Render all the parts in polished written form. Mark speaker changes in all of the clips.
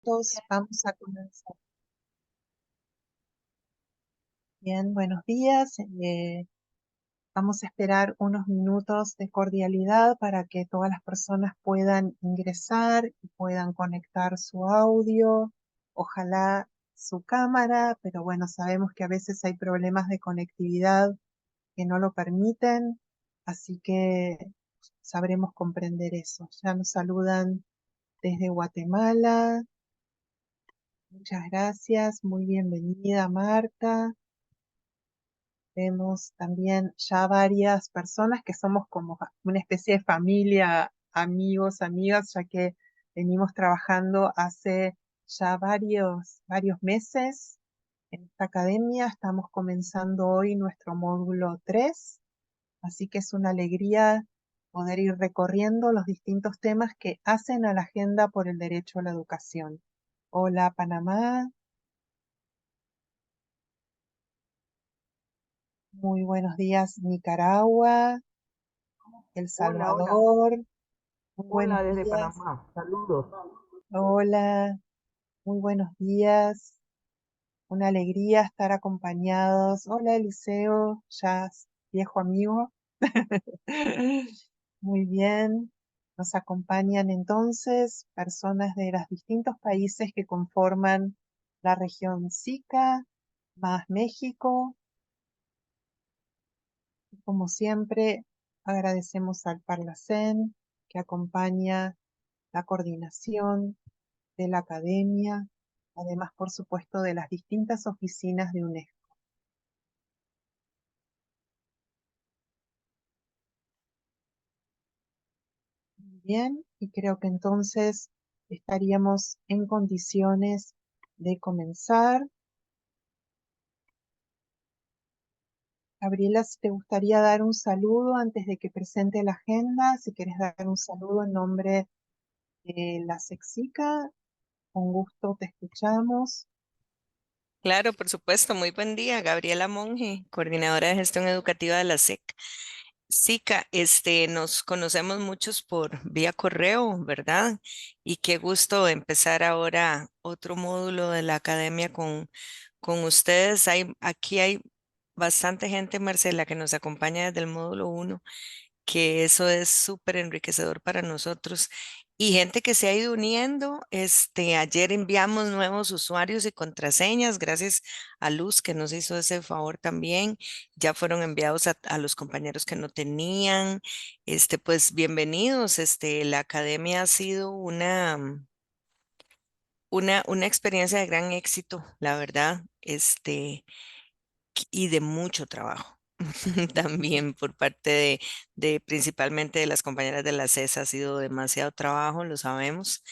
Speaker 1: Vamos a comenzar. Bien, buenos días. Vamos a esperar unos minutos de cordialidad para que todas las personas puedan ingresar y puedan conectar su audio, ojalá su cámara, pero bueno, sabemos que a veces hay problemas de conectividad que no lo permiten, así que sabremos comprender eso. Ya nos saludan desde Guatemala. Muchas gracias, muy bienvenida Marta. Vemos también ya varias personas que somos como una especie de familia, amigos, amigas, ya que venimos trabajando hace ya varios meses en esta academia. Estamos comenzando hoy nuestro módulo 3, así que es una alegría poder ir recorriendo los distintos temas que hacen a la agenda por el derecho a la educación. Hola, Panamá. Muy buenos días, Nicaragua, El
Speaker 2: Hola, hola,
Speaker 1: Salvador. Muy buenos
Speaker 2: hola desde
Speaker 1: días.
Speaker 2: Panamá. Saludos.
Speaker 1: Hola, muy buenos días. Una alegría estar acompañados. Hola, Eliseo, ya viejo amigo. Muy bien. Nos acompañan entonces personas de los distintos países que conforman la región SICA, más México. Como siempre, agradecemos al Parlacén que acompaña la coordinación de la academia, además, por supuesto, de las distintas oficinas de UNESCO. Bien, y creo que entonces estaríamos en condiciones de comenzar. Gabriela, si te gustaría dar un saludo antes de que presente la agenda, si quieres dar un saludo en nombre de la SEXICA, con gusto te escuchamos.
Speaker 3: Claro, por supuesto. Muy buen día, Gabriela Monge, coordinadora de gestión educativa de la SEC. SICA, nos conocemos muchos por vía correo, ¿verdad? Y qué gusto empezar ahora otro módulo de la academia con ustedes. Aquí hay bastante gente, Marcela, que nos acompaña desde el módulo 1, que eso es súper enriquecedor para nosotros. Y gente que se ha ido uniendo, ayer enviamos nuevos usuarios y contraseñas, gracias a Luz que nos hizo ese favor también. Ya fueron enviados a los compañeros que no tenían. Pues bienvenidos. La academia ha sido una experiencia de gran éxito, la verdad, y de mucho trabajo. También por parte de principalmente de las compañeras de la CES ha sido demasiado trabajo, lo sabemos.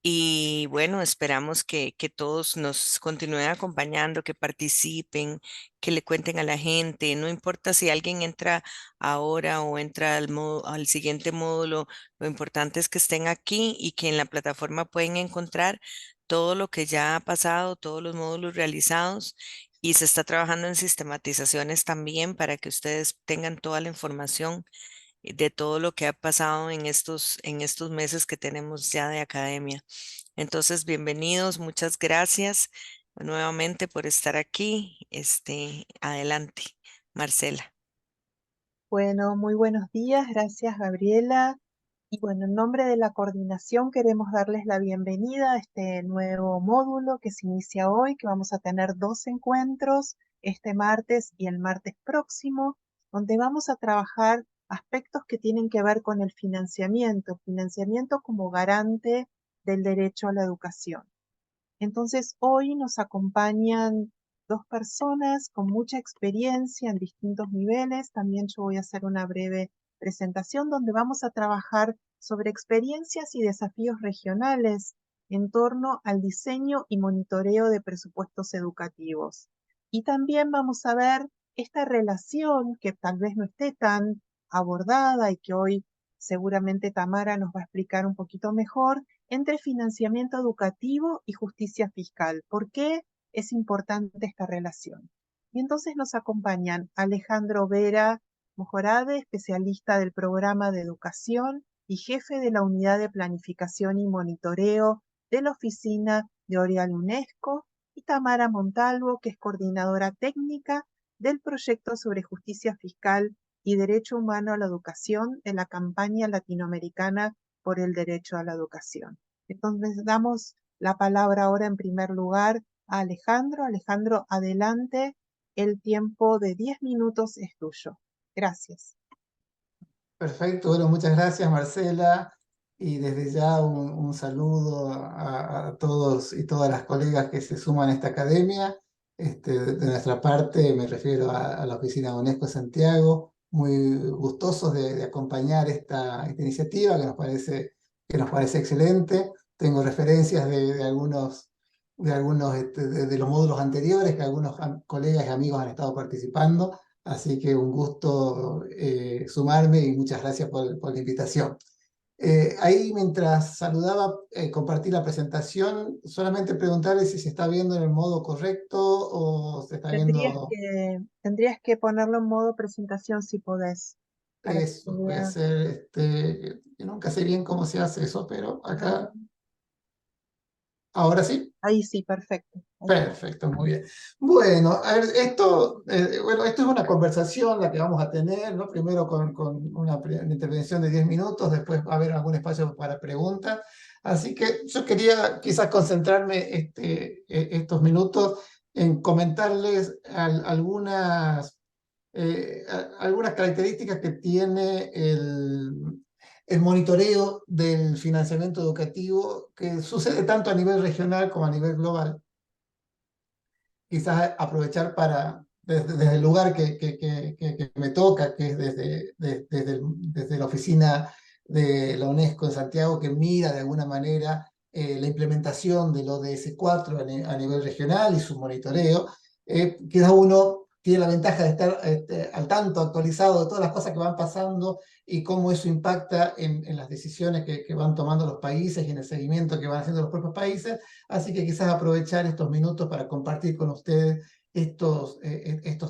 Speaker 3: Y bueno, esperamos que todos nos continúen acompañando, que participen, que le cuenten a la gente. No importa si alguien entra ahora o entra al siguiente módulo, lo importante es que estén aquí y que en la plataforma pueden encontrar todo lo que ya ha pasado, todos los módulos realizados, y se está trabajando en sistematizaciones también para que ustedes tengan toda la información de todo lo que ha pasado en estos meses que tenemos ya de academia. Entonces, bienvenidos, muchas gracias nuevamente por estar aquí. Adelante, Marcela.
Speaker 1: Bueno, muy buenos días, gracias Gabriela. Y bueno, en nombre de la coordinación queremos darles la bienvenida a este nuevo módulo que se inicia hoy, que vamos a tener 2 encuentros, este martes y el martes próximo, donde vamos a trabajar aspectos que tienen que ver con el financiamiento como garante del derecho a la educación. Entonces, hoy nos acompañan 2 personas con mucha experiencia en distintos niveles. También yo voy a hacer una breve presentación donde vamos a trabajar sobre experiencias y desafíos regionales en torno al diseño y monitoreo de presupuestos educativos. Y también vamos a ver esta relación que tal vez no esté tan abordada y que hoy seguramente Tamara nos va a explicar un poquito mejor, entre financiamiento educativo y justicia fiscal. ¿Por qué es importante esta relación? Y entonces nos acompañan Alejandro Vera Mojorade, especialista del programa de educación y jefe de la unidad de planificación y monitoreo de la Oficina de Orial UNESCO, y Tamara Montalvo, que es coordinadora técnica del proyecto sobre justicia fiscal y derecho humano a la educación en la campaña latinoamericana por el derecho a la educación. Entonces, damos la palabra ahora en primer lugar a Alejandro. Alejandro, adelante, el tiempo de 10 minutos es tuyo. Gracias.
Speaker 2: Perfecto, bueno, muchas gracias Marcela y desde ya un saludo a todos y todas las colegas que se suman a esta academia. De nuestra parte me refiero a la Oficina de UNESCO Santiago, muy gustosos de acompañar esta iniciativa que nos parece excelente. Tengo referencias de los módulos anteriores que algunos colegas y amigos han estado participando. Así que un gusto sumarme y muchas gracias por la invitación. Ahí mientras saludaba, compartí la presentación, solamente preguntarle si se está viendo en el modo correcto o se está viendo
Speaker 1: Tendrías que ponerlo en modo presentación si podés, para que se
Speaker 2: eso. Voy a
Speaker 1: vea.
Speaker 2: hacer, que nunca sé bien cómo se hace eso, pero acá, ahora sí.
Speaker 1: Ahí sí, perfecto. Ahí está.
Speaker 2: Perfecto, muy bien. Bueno, a ver, esto es una conversación la que vamos a tener, ¿no? Primero con una intervención de 10 minutos, después va a haber algún espacio para preguntas. Así que yo quería quizás concentrarme estos minutos en comentarles algunas características que tiene el monitoreo del financiamiento educativo, que sucede tanto a nivel regional como a nivel global. Quizás aprovechar desde el lugar que me toca, que es desde la oficina de la UNESCO en Santiago, que mira de alguna manera la implementación del ODS 4 a nivel regional y su monitoreo. Quizás uno tiene la ventaja de estar al tanto, actualizado de todas las cosas que van pasando y cómo eso impacta en las decisiones que van tomando los países y en el seguimiento que van haciendo los propios países. Así que quizás aprovechar estos minutos para compartir con ustedes estos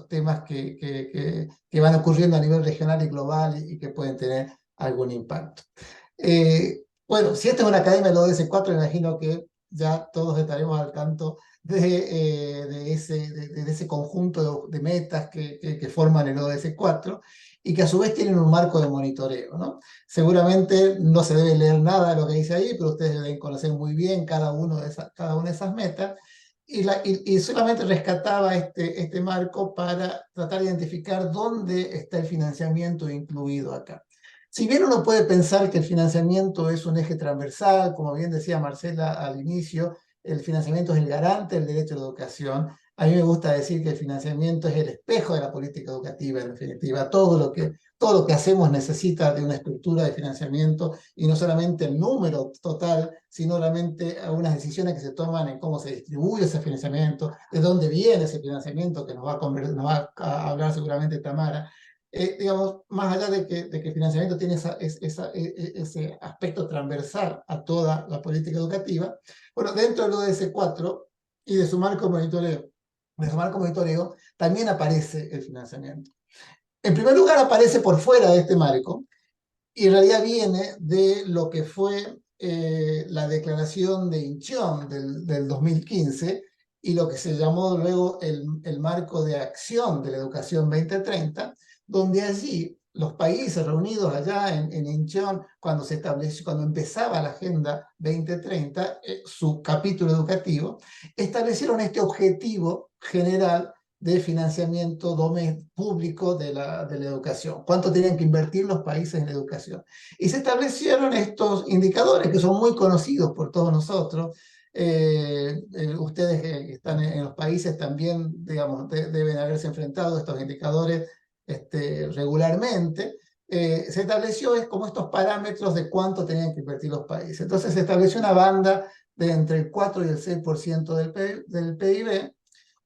Speaker 2: temas que van ocurriendo a nivel regional y global y que pueden tener algún impacto. Bueno, si esta es una academia de la ODS 4, imagino que ya todos estaremos al tanto de ese conjunto de metas que forman el ODS 4 y que a su vez tienen un marco de monitoreo, ¿no? Seguramente no se debe leer nada de lo que dice ahí, pero ustedes deben conocer muy bien cada una de esas metas. Y solamente rescataba este marco para tratar de identificar dónde está el financiamiento incluido acá. Si bien uno puede pensar que el financiamiento es un eje transversal, como bien decía Marcela al inicio, el financiamiento es el garante del derecho a la educación. A mí me gusta decir que el financiamiento es el espejo de la política educativa, en definitiva. Todo lo que hacemos necesita de una estructura de financiamiento y no solamente el número total, sino realmente algunas decisiones que se toman en cómo se distribuye ese financiamiento, de dónde viene ese financiamiento, que nos va a hablar seguramente Tamara. Digamos, más allá de que el financiamiento tiene ese aspecto transversal a toda la política educativa, bueno, dentro del ODS 4 y de su marco monitoreo, también aparece el financiamiento. En primer lugar, aparece por fuera de este marco y en realidad viene de lo que fue la declaración de Incheon del 2015 y lo que se llamó luego el marco de acción de la educación 2030, donde allí los países reunidos allá en Incheon, cuando empezaba la Agenda 2030, su capítulo educativo, establecieron este objetivo general de financiamiento público de la educación. ¿Cuánto tienen que invertir los países en educación? Y se establecieron estos indicadores que son muy conocidos por todos nosotros. Ustedes que están en los países también, digamos, deben haberse enfrentado a estos indicadores regularmente. Se estableció como estos parámetros de cuánto tenían que invertir los países. Entonces se estableció una banda de entre el 4 y el 6% del PIB,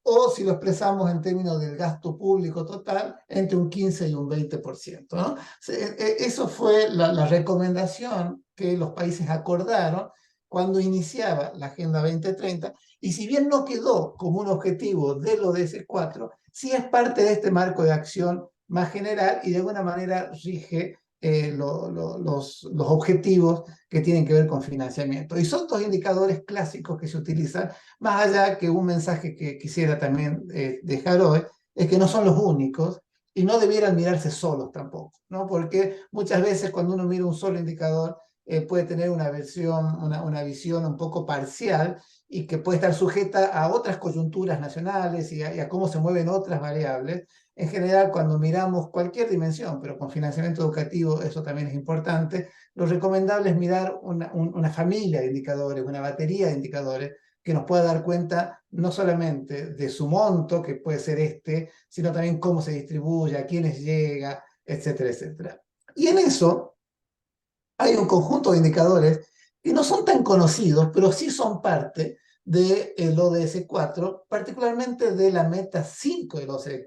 Speaker 2: o si lo expresamos en términos del gasto público total, entre un 15 y un 20%, ¿no? Eso fue la recomendación que los países acordaron cuando iniciaba la Agenda 2030, y si bien no quedó como un objetivo del ODS 4, sí es parte de este marco de acción más general y de alguna manera rige los objetivos que tienen que ver con financiamiento. Y son dos indicadores clásicos que se utilizan, más allá que un mensaje que quisiera también dejar hoy, es que no son los únicos y no debieran mirarse solos tampoco, ¿no? Porque muchas veces cuando uno mira un solo indicador, puede tener una visión un poco parcial y que puede estar sujeta a otras coyunturas nacionales y a cómo se mueven otras variables. En general, cuando miramos cualquier dimensión, pero con financiamiento educativo eso también es importante, lo recomendable es mirar una familia de indicadores, una batería de indicadores que nos pueda dar cuenta no solamente de su monto, que puede ser sino también cómo se distribuye, a quiénes llega, etcétera, etcétera. Y en eso hay un conjunto de indicadores que no son tan conocidos, pero sí son parte del ODS 4, particularmente de la meta 5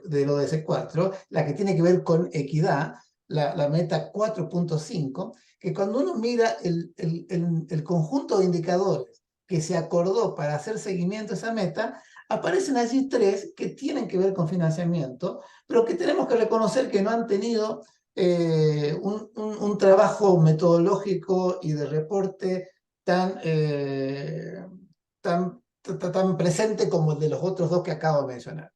Speaker 2: del ODS 4, la que tiene que ver con equidad, la meta 4.5, que cuando uno mira el conjunto de indicadores que se acordó para hacer seguimiento a esa meta, aparecen allí tres que tienen que ver con financiamiento, pero que tenemos que reconocer que no han tenido un trabajo metodológico y de reporte tan presente como el de los otros dos que acabo de mencionar.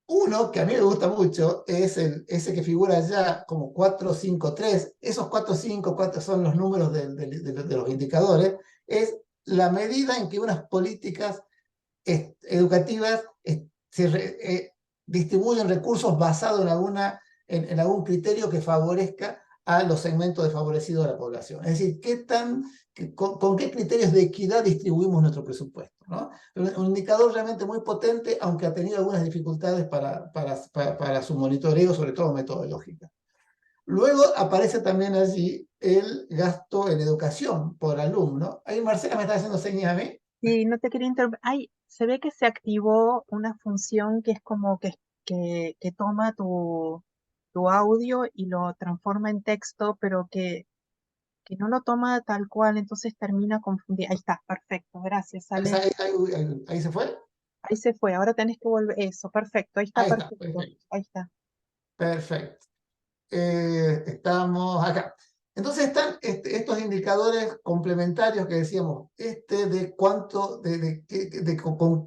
Speaker 2: Uno que a mí me gusta mucho es ese que figura ya como 453. Esos 454 son los números de los indicadores. Es la medida en que unas políticas educativas distribuyen recursos basados en algún criterio que favorezca a los segmentos desfavorecidos de la población. Es decir, con qué criterios de equidad distribuimos nuestro presupuesto, ¿no? Un indicador realmente muy potente, aunque ha tenido algunas dificultades para su monitoreo, sobre todo metodológica. Luego aparece también allí el gasto en educación por alumno. Ahí Marcela me está haciendo señas a mí.
Speaker 1: Sí, no te quería interrumpir. Ay, se ve que se activó una función que es como que toma tu audio y lo transforma en texto, pero que no lo toma tal cual, entonces termina confundido. Ahí está, perfecto, gracias, Ale.
Speaker 2: Ahí se fue.
Speaker 1: Ahí se fue, ahora tenés que volver. Eso, perfecto, ahí está,
Speaker 2: Ahí está,
Speaker 1: perfecto.
Speaker 2: perfecto.
Speaker 1: Ahí está.
Speaker 2: Perfecto. Estamos acá. Entonces están estos indicadores complementarios que decíamos, de cuánto,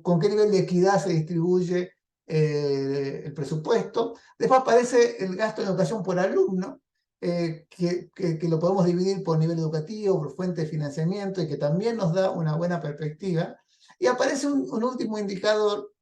Speaker 2: con qué nivel de equidad se distribuye el presupuesto. Después aparece el gasto en educación por alumno, que lo podemos dividir por nivel educativo, por fuente de financiamiento, y que también nos da una buena perspectiva. Y aparece un último indicador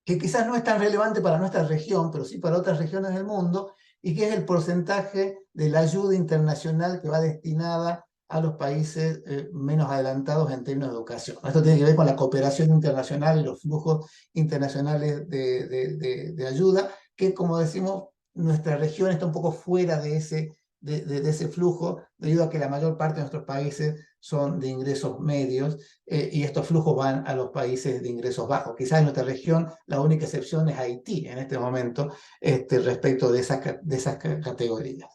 Speaker 2: que quizás no es tan relevante para nuestra región, pero sí para otras regiones del mundo, y que es el porcentaje de la ayuda internacional que va destinada a los países menos adelantados en términos de educación. Esto tiene que ver con la cooperación internacional y los flujos internacionales de ayuda, que como decimos, nuestra región está un poco fuera de ese flujo, debido a que la mayor parte de nuestros países son de ingresos medios, y estos flujos van a los países de ingresos bajos. Quizás en nuestra región la única excepción es Haití en este momento, respecto de esas categorías.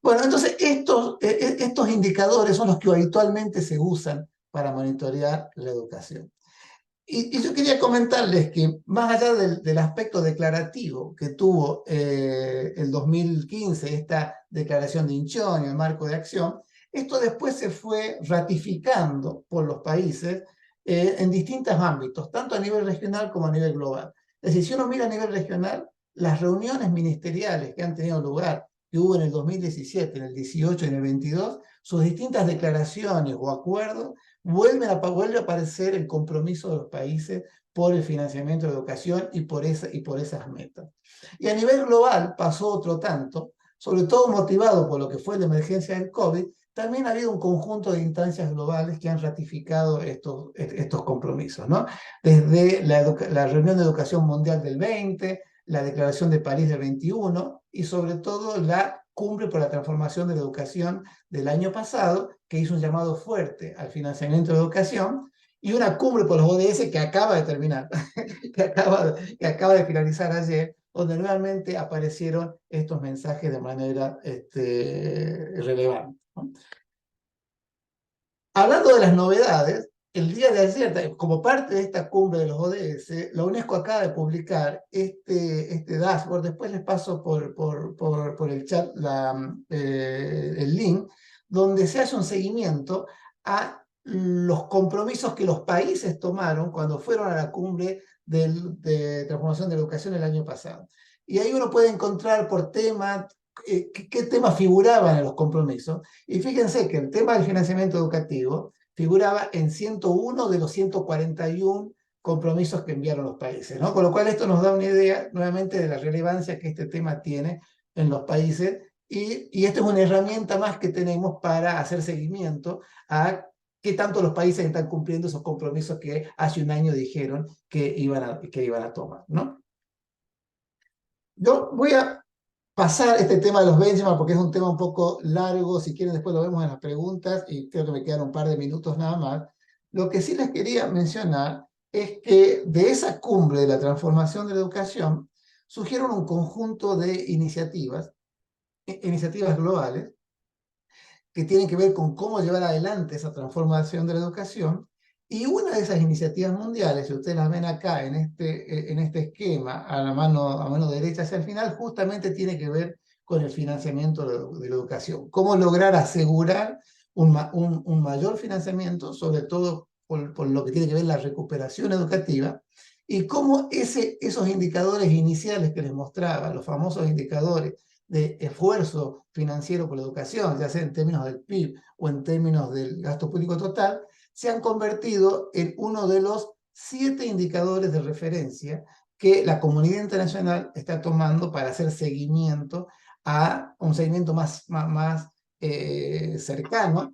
Speaker 2: Bueno, entonces estos indicadores son los que habitualmente se usan para monitorear la educación. Y yo quería comentarles que más allá del aspecto declarativo que tuvo el 2015, esta declaración de Incheon y el marco de acción, esto después se fue ratificando por los países en distintos ámbitos, tanto a nivel regional como a nivel global. Es decir, si uno mira a nivel regional, las reuniones ministeriales que han tenido lugar, que hubo en el 2017, en el 18 y en el 22, sus distintas declaraciones o acuerdos vuelve a aparecer el compromiso de los países por el financiamiento de educación y por esas metas. Y a nivel global pasó otro tanto, sobre todo motivado por lo que fue la emergencia del COVID. También ha habido un conjunto de instancias globales que han ratificado estos compromisos, ¿no? Desde la reunión de educación mundial del 20, la declaración de París del 21 y sobre todo la cumbre por la transformación de la educación del año pasado, que hizo un llamado fuerte al financiamiento de educación, y una cumbre por los ODS que acaba de terminar, que acaba de finalizar ayer, donde nuevamente aparecieron estos mensajes de manera relevante, ¿no? Hablando de las novedades, el día de ayer, como parte de esta cumbre de los ODS, la UNESCO acaba de publicar este dashboard. Después les paso por el chat el link, donde se hace un seguimiento a los compromisos que los países tomaron cuando fueron a la cumbre de transformación de la educación el año pasado. Y ahí uno puede encontrar por tema qué temas figuraban en los compromisos. Y fíjense que el tema del financiamiento educativo figuraba en 101 de los 141 compromisos que enviaron los países, ¿no? Con lo cual esto nos da una idea nuevamente de la relevancia que este tema tiene en los países, y esto es una herramienta más que tenemos para hacer seguimiento a qué tanto los países están cumpliendo esos compromisos que hace un año dijeron que iban a tomar, ¿no? Yo voy a pasar este tema de los benchmarks porque es un tema un poco largo. Si quieren después lo vemos en las preguntas y creo que me quedan un par de minutos nada más. Lo que sí les quería mencionar es que de esa cumbre de la transformación de la educación surgieron un conjunto de iniciativas globales que tienen que ver con cómo llevar adelante esa transformación de la educación. Y una de esas iniciativas mundiales, si ustedes las ven acá en este esquema, a mano derecha hacia el final, justamente tiene que ver con el financiamiento de la educación. Cómo lograr asegurar un mayor financiamiento, sobre todo por lo que tiene que ver la recuperación educativa, y cómo esos indicadores iniciales que les mostraba, los famosos indicadores de esfuerzo financiero por la educación, ya sea en términos del PIB o en términos del gasto público total, se han convertido en uno de los 7 indicadores de referencia que la comunidad internacional está tomando para hacer seguimiento a un seguimiento más cercano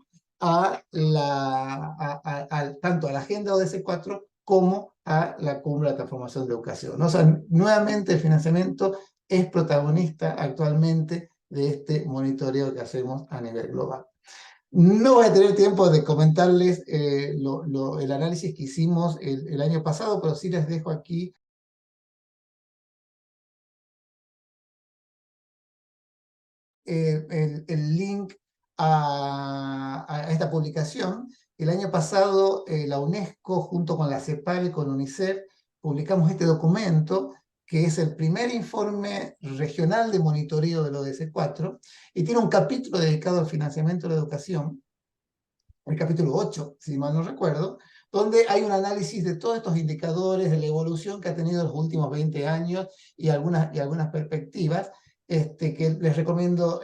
Speaker 2: tanto a la Agenda ODS 4 como a la Cumbre de la Transformación de la Educación, ¿no? O sea, nuevamente el financiamiento es protagonista actualmente de este monitoreo que hacemos a nivel global. No voy a tener tiempo de comentarles el análisis que hicimos el año pasado, pero sí les dejo aquí el link a esta publicación. El año pasado la UNESCO junto con la CEPAL y con UNICEF publicamos este documento que es el primer informe regional de monitoreo del ODS 4 y tiene un capítulo dedicado al financiamiento de la educación, el capítulo 8, si mal no recuerdo, donde hay un análisis de todos estos indicadores, de la evolución que ha tenido en los últimos 20 años y algunas perspectivas, que les recomiendo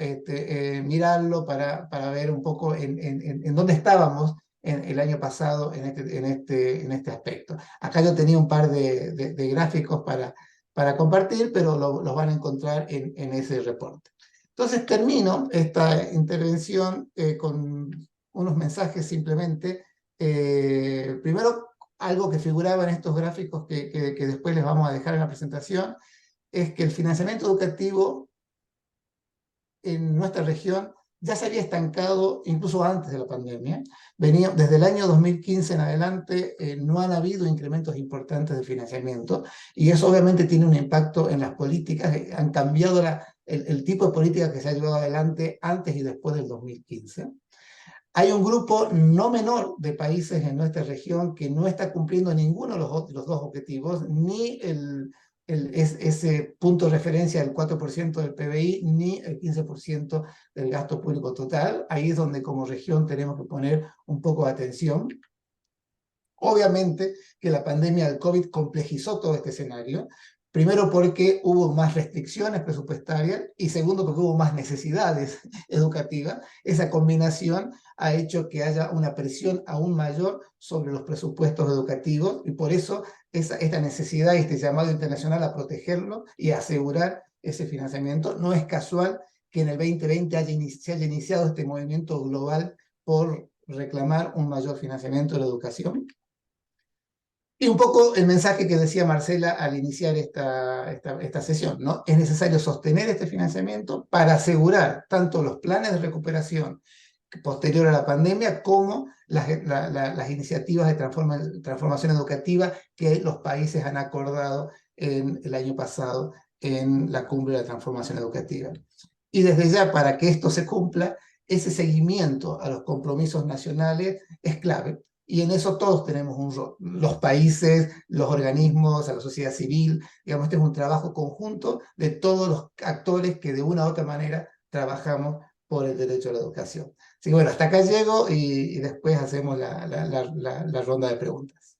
Speaker 2: mirarlo para ver un poco en dónde estábamos el año pasado en este aspecto. Acá yo tenía un par de gráficos para compartir, pero los van a encontrar en ese reporte. Entonces termino esta intervención con unos mensajes simplemente. Primero, algo que figuraba en estos gráficos que después les vamos a dejar en la presentación, es que el financiamiento educativo en nuestra región ya se había estancado incluso antes de la pandemia. Desde el año 2015 en adelante no han habido incrementos importantes de financiamiento, y eso obviamente tiene un impacto en las políticas. Han cambiado el tipo de política que se ha llevado adelante antes y después del 2015. Hay un grupo no menor de países en nuestra región que no está cumpliendo ninguno de los dos objetivos, ni ese punto de referencia del 4% del PBI, ni el 15% del gasto público total. Ahí es donde como región tenemos que poner un poco de atención. Obviamente que la pandemia del COVID complejizó todo este escenario. Primero porque hubo más restricciones presupuestarias y segundo porque hubo más necesidades educativas. Esa combinación ha hecho que haya una presión aún mayor sobre los presupuestos educativos, y por eso esta necesidad y este llamado internacional a protegerlo y a asegurar ese financiamiento. No es casual que en el 2020 se haya iniciado este movimiento global por reclamar un mayor financiamiento de la educación. Y un poco el mensaje que decía Marcela al iniciar esta sesión, ¿no? Es necesario sostener este financiamiento para asegurar tanto los planes de recuperación posterior a la pandemia como las iniciativas de transformación educativa que los países han acordado el año pasado en la Cumbre de la Transformación Educativa. Y desde ya, para que esto se cumpla, ese seguimiento a los compromisos nacionales es clave. y en eso todos tenemos un rol, los países, los organismos, a la sociedad civil, digamos, este es un trabajo conjunto de todos los actores que de una u otra manera trabajamos por el derecho a la educación. Así que bueno, hasta acá llego y después hacemos la ronda de preguntas.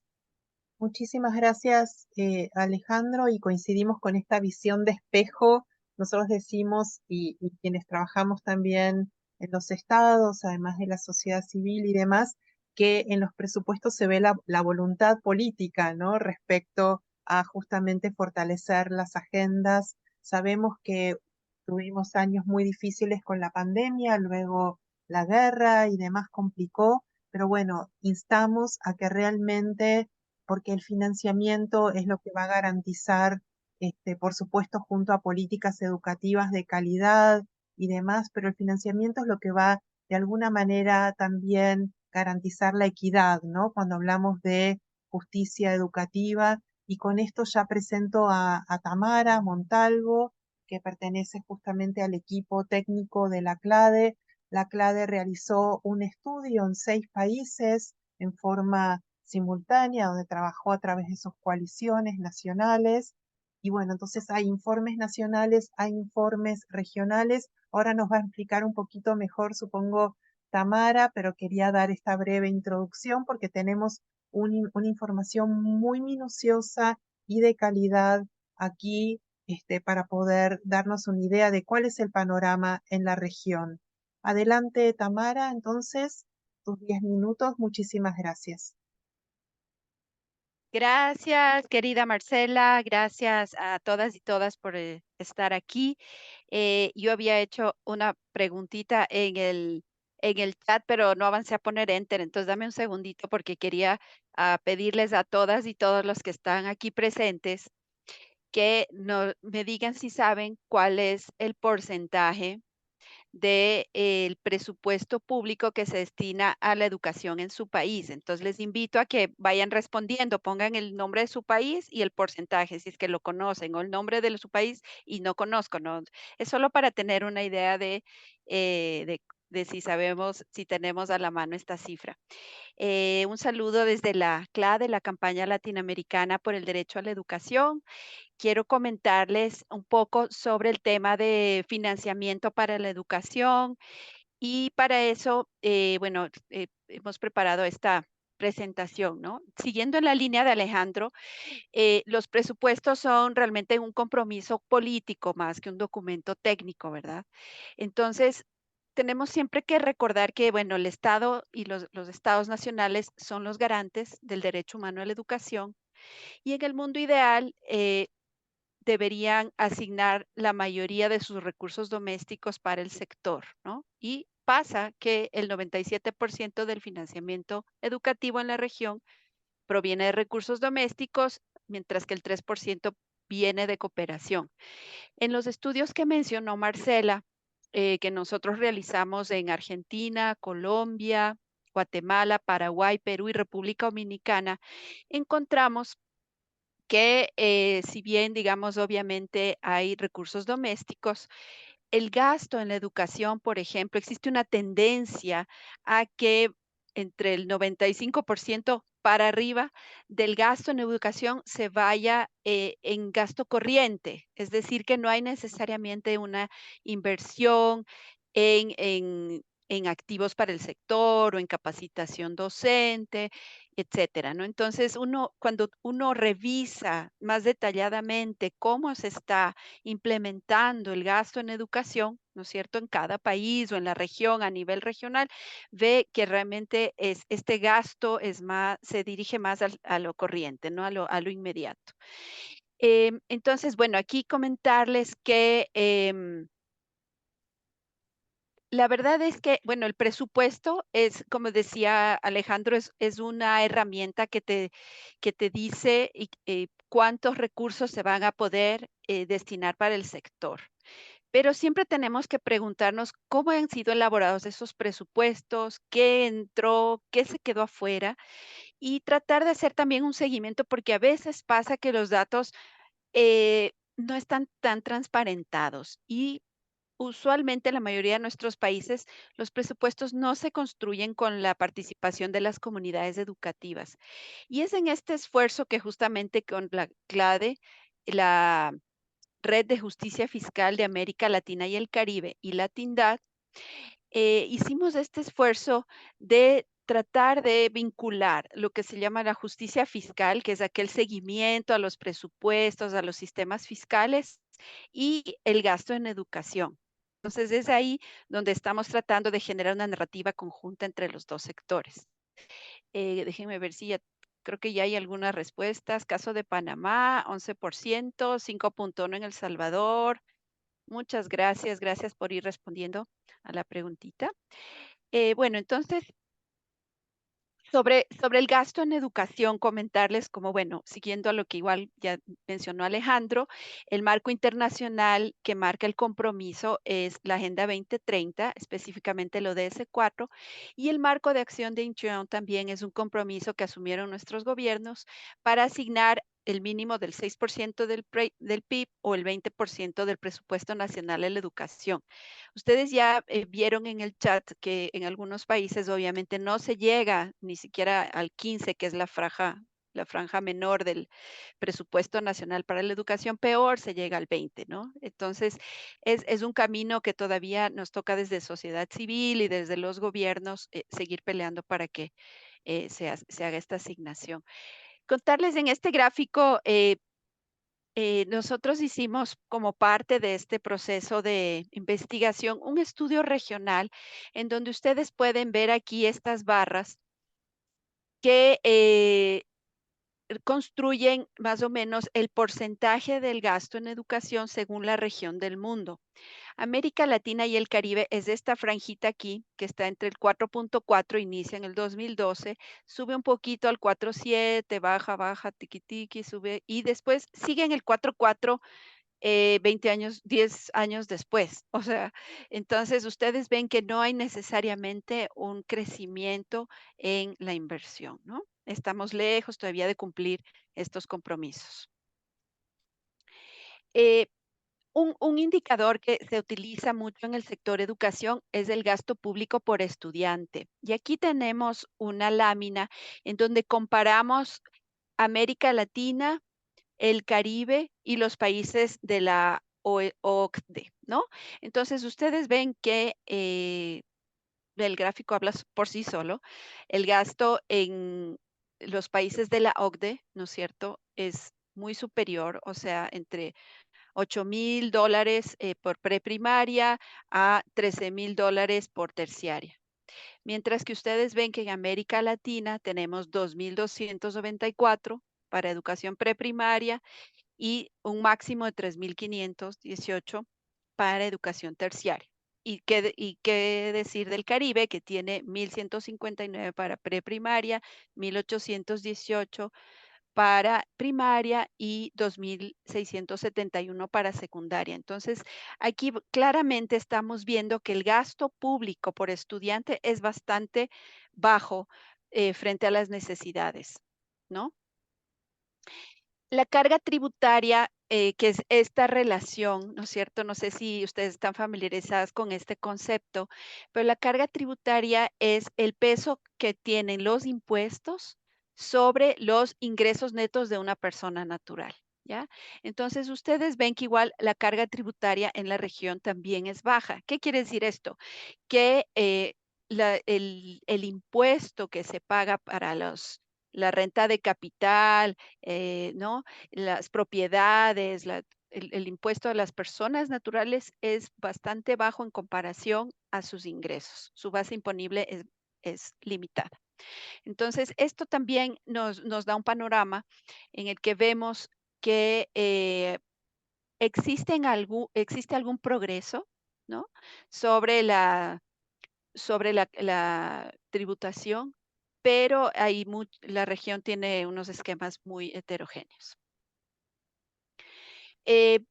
Speaker 1: Muchísimas gracias, Alejandro, y coincidimos con esta visión de espejo. Nosotros decimos, y quienes trabajamos también en los estados, además de la sociedad civil y demás, que en los presupuestos se ve la voluntad política, ¿no? Respecto a justamente fortalecer las agendas. Sabemos que tuvimos años muy difíciles con la pandemia, luego la guerra y demás complicó, pero bueno, instamos a que realmente, porque el financiamiento es lo que va a garantizar, por supuesto, junto a políticas educativas de calidad y demás, pero el financiamiento es lo que va de alguna manera también garantizar la equidad, ¿no? Cuando hablamos de justicia educativa, y con esto ya presento a Tamara Montalvo, que pertenece justamente al equipo técnico de la CLADE. La CLADE realizó un estudio en 6 países en forma simultánea, donde trabajó a través de sus coaliciones nacionales. Y bueno, entonces hay informes nacionales, hay informes regionales. Ahora nos va a explicar un poquito mejor, supongo, Tamara, pero quería dar esta breve introducción porque tenemos una información muy minuciosa y de calidad aquí, para poder darnos una idea de cuál es el panorama en la región. Adelante, Tamara, entonces, tus 10 minutos. Muchísimas gracias.
Speaker 4: Gracias, querida Marcela. Gracias a todas y todas por estar aquí. Yo había hecho una preguntita en el chat, pero no avancé a poner enter. Entonces, dame un segundito porque quería pedirles a todas y todos los que están aquí presentes que me digan si saben cuál es el porcentaje del presupuesto público que se destina a la educación en su país. Entonces, les invito a que vayan respondiendo, pongan el nombre de su país y el porcentaje, si es que lo conocen, o el nombre de su país y no conozco, ¿no? Es solo para tener una idea de si sabemos, si tenemos a la mano esta cifra. Un saludo desde la CLA de la campaña latinoamericana por el derecho a la educación. Quiero comentarles un poco sobre el tema de financiamiento para la educación y para eso, bueno, hemos preparado esta presentación, ¿no? Siguiendo en la línea de Alejandro, los presupuestos son realmente un compromiso político más que un documento técnico, ¿verdad? Entonces, tenemos siempre que recordar que, bueno, el Estado y los estados nacionales son los garantes del derecho humano a la educación y en el mundo ideal, deberían asignar la mayoría de sus recursos domésticos para el sector, ¿no? Y pasa que el 97% del financiamiento educativo en la región proviene de recursos domésticos, mientras que el 3% viene de cooperación. En los estudios que mencionó Marcela, que nosotros realizamos en Argentina, Colombia, Guatemala, Paraguay, Perú y República Dominicana, encontramos que si bien, digamos, obviamente hay recursos domésticos, el gasto en la educación, por ejemplo, existe una tendencia a que entre el 95% para arriba del gasto en educación se vaya en gasto corriente, es decir, que no hay necesariamente una inversión en activos para el sector o en capacitación docente, etcétera, ¿no? Entonces, cuando uno revisa más detalladamente cómo se está implementando el gasto en educación, ¿no es cierto?, en cada país o en la región, a nivel regional, ve que realmente este gasto se dirige más a lo corriente, ¿no? A lo inmediato. Entonces, bueno, aquí comentarles que la verdad es que, bueno, el presupuesto es, como decía Alejandro, es una herramienta que te dice cuántos recursos se van a poder destinar para el sector. Pero siempre tenemos que preguntarnos cómo han sido elaborados esos presupuestos, qué entró, qué se quedó afuera y tratar de hacer también un seguimiento porque a veces pasa que los datos no están tan transparentados y usualmente en la mayoría de nuestros países los presupuestos no se construyen con la participación de las comunidades educativas. Y es en este esfuerzo que justamente con la CLADE, la Red de Justicia Fiscal de América Latina y el Caribe y la TINDAD, hicimos este esfuerzo de tratar de vincular lo que se llama la justicia fiscal, que es aquel seguimiento a los presupuestos, a los sistemas fiscales y el gasto en educación. Entonces es ahí donde estamos tratando de generar una narrativa conjunta entre los dos sectores. Déjenme ver si ya, creo que ya hay algunas respuestas. Caso de Panamá, 11%, 5.1 en El Salvador. Muchas gracias, gracias por ir respondiendo a la preguntita. Bueno, entonces, sobre el gasto en educación, comentarles como, bueno, siguiendo a lo que igual ya mencionó Alejandro, el marco internacional que marca el compromiso es la Agenda 2030, específicamente el ODS 4, y el marco de acción de Incheon también es un compromiso que asumieron nuestros gobiernos para asignar el mínimo del 6% del PIB o el 20% del presupuesto nacional a la educación. Ustedes ya vieron en el chat que en algunos países obviamente no se llega ni siquiera al 15, que es la franja menor del presupuesto nacional para la educación, peor se llega al 20, ¿no? Entonces, es un camino que todavía nos toca desde sociedad civil y desde los gobiernos seguir peleando para que se haga esta asignación. Contarles en este gráfico, nosotros hicimos como parte de este proceso de investigación un estudio regional en donde ustedes pueden ver aquí estas barras que construyen más o menos el porcentaje del gasto en educación según la región del mundo. América Latina y el Caribe es esta franjita aquí, que está entre el 4.4, inicia en el 2012, sube un poquito al 4.7, baja, baja, tiqui, tiqui, sube, y después sigue en el 4.4, 20 años, 10 años después. O sea, entonces ustedes ven que no hay necesariamente un crecimiento en la inversión, ¿no? Estamos lejos todavía de cumplir estos compromisos. Eh, un indicador que se utiliza mucho en el sector educación es el gasto público por estudiante. Y aquí tenemos una lámina en donde comparamos América Latina, el Caribe y los países de la OCDE, ¿no? Entonces, ustedes ven que el gráfico habla por sí solo. El gasto en los países de la OCDE, ¿no es cierto?, es muy superior, o sea, entre $8,000 por preprimaria a $13,000 por terciaria. Mientras que ustedes ven que en América Latina tenemos 2,294 para educación preprimaria y un máximo de 3,518 para educación terciaria. ¿Y qué decir del Caribe, que tiene 1,159 para preprimaria, 1,818 para primaria y 2,671 para secundaria? Entonces, aquí claramente estamos viendo que el gasto público por estudiante es bastante bajo frente a las necesidades, ¿no? La carga tributaria, que es esta relación, ¿no es cierto? No sé si ustedes están familiarizadas con este concepto, pero la carga tributaria es el peso que tienen los impuestos sobre los ingresos netos de una persona natural, ¿ya? Entonces, ustedes ven que igual la carga tributaria en la región también es baja. ¿Qué quiere decir esto? Que el impuesto que se paga para la renta de capital, ¿no? Las propiedades, el impuesto a las personas naturales es bastante bajo en comparación a sus ingresos. Su base imponible es limitada. Entonces, esto también nos da un panorama en el que vemos que existe algún progreso, ¿no? Sobre la tributación, pero la región tiene unos esquemas muy heterogéneos. Eh,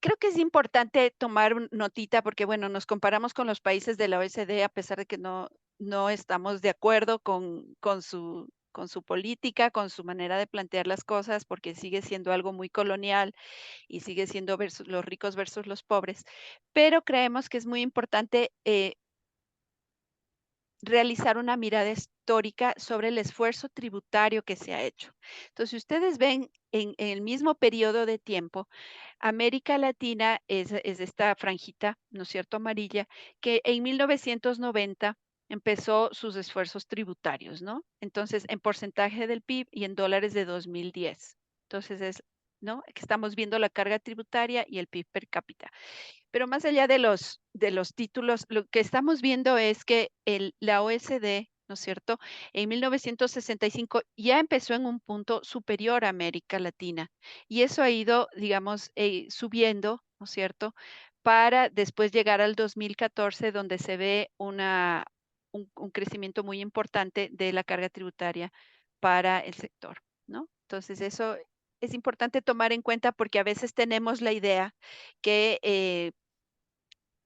Speaker 4: Creo que es importante tomar notita porque, bueno, nos comparamos con los países de la OECD a pesar de que no estamos de acuerdo con con su política, con su manera de plantear las cosas, porque sigue siendo algo muy colonial y sigue siendo los ricos versus los pobres, pero creemos que es muy importante realizar una mirada histórica sobre el esfuerzo tributario que se ha hecho. Entonces, si ustedes ven en el mismo periodo de tiempo, América Latina es esta franjita, ¿no es cierto?, amarilla, que en 1990 empezó sus esfuerzos tributarios, ¿no? Entonces, en porcentaje del PIB y en dólares de 2010. Entonces, ¿no? Que estamos viendo la carga tributaria y el PIB per cápita. Pero más allá de los títulos, lo que estamos viendo es que la OSD, ¿no es cierto? En 1965 ya empezó en un punto superior a América Latina y eso ha ido, digamos, subiendo, ¿no es cierto? Para después llegar al 2014, donde se ve un crecimiento muy importante de la carga tributaria para el sector, ¿no? Entonces, eso es importante tomar en cuenta porque a veces tenemos la idea que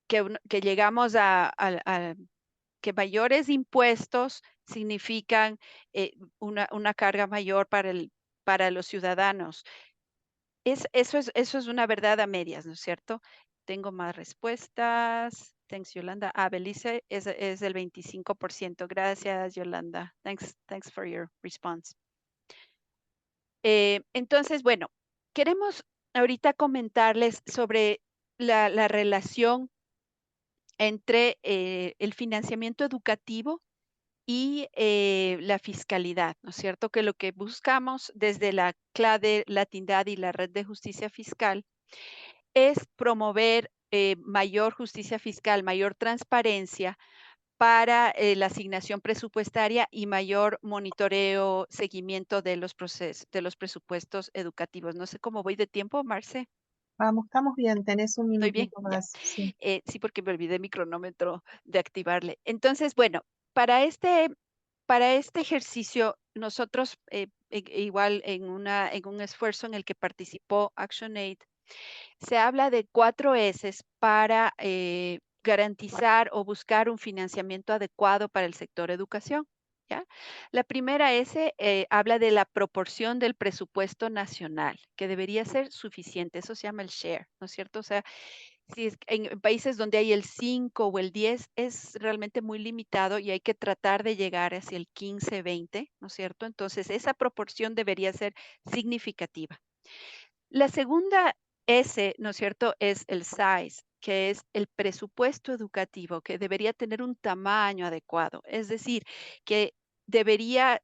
Speaker 4: que llegamos a que mayores impuestos significan una carga mayor para los ciudadanos. Eso es una verdad a medias, ¿no es cierto? Tengo más respuestas. Thanks, Yolanda. Belice es el 25%. Gracias, Yolanda. Thanks for your response. Entonces, bueno, queremos ahorita comentarles sobre la relación entre el financiamiento educativo y la fiscalidad, ¿no es cierto? Que lo que buscamos desde la CLADE, Latindad y la Red de Justicia Fiscal es promover mayor justicia fiscal, mayor transparencia para la asignación presupuestaria y mayor monitoreo, seguimiento de los de los presupuestos educativos. No sé cómo voy de tiempo, Marce.
Speaker 1: Vamos, estamos bien, tenés un
Speaker 4: ¿Estoy bien?
Speaker 1: minutito
Speaker 4: Ya.
Speaker 1: más. Sí.
Speaker 4: Sí, porque me olvidé mi cronómetro de activarle. Entonces, bueno, para este ejercicio, nosotros, igual en un esfuerzo en el que participó ActionAid, se habla de 4 S's para garantizar o buscar un financiamiento adecuado para el sector educación. ¿Ya? La primera S habla de la proporción del presupuesto nacional, que debería ser suficiente. Eso se llama el share, ¿no es cierto? O sea, si es en países donde hay el 5 o el 10 es realmente muy limitado y hay que tratar de llegar hacia el 15, 20, ¿no es cierto? Entonces, esa proporción debería ser significativa. La segunda S, ¿no es cierto?, es el size, que es el presupuesto educativo, que debería tener un tamaño adecuado. Es decir, que debería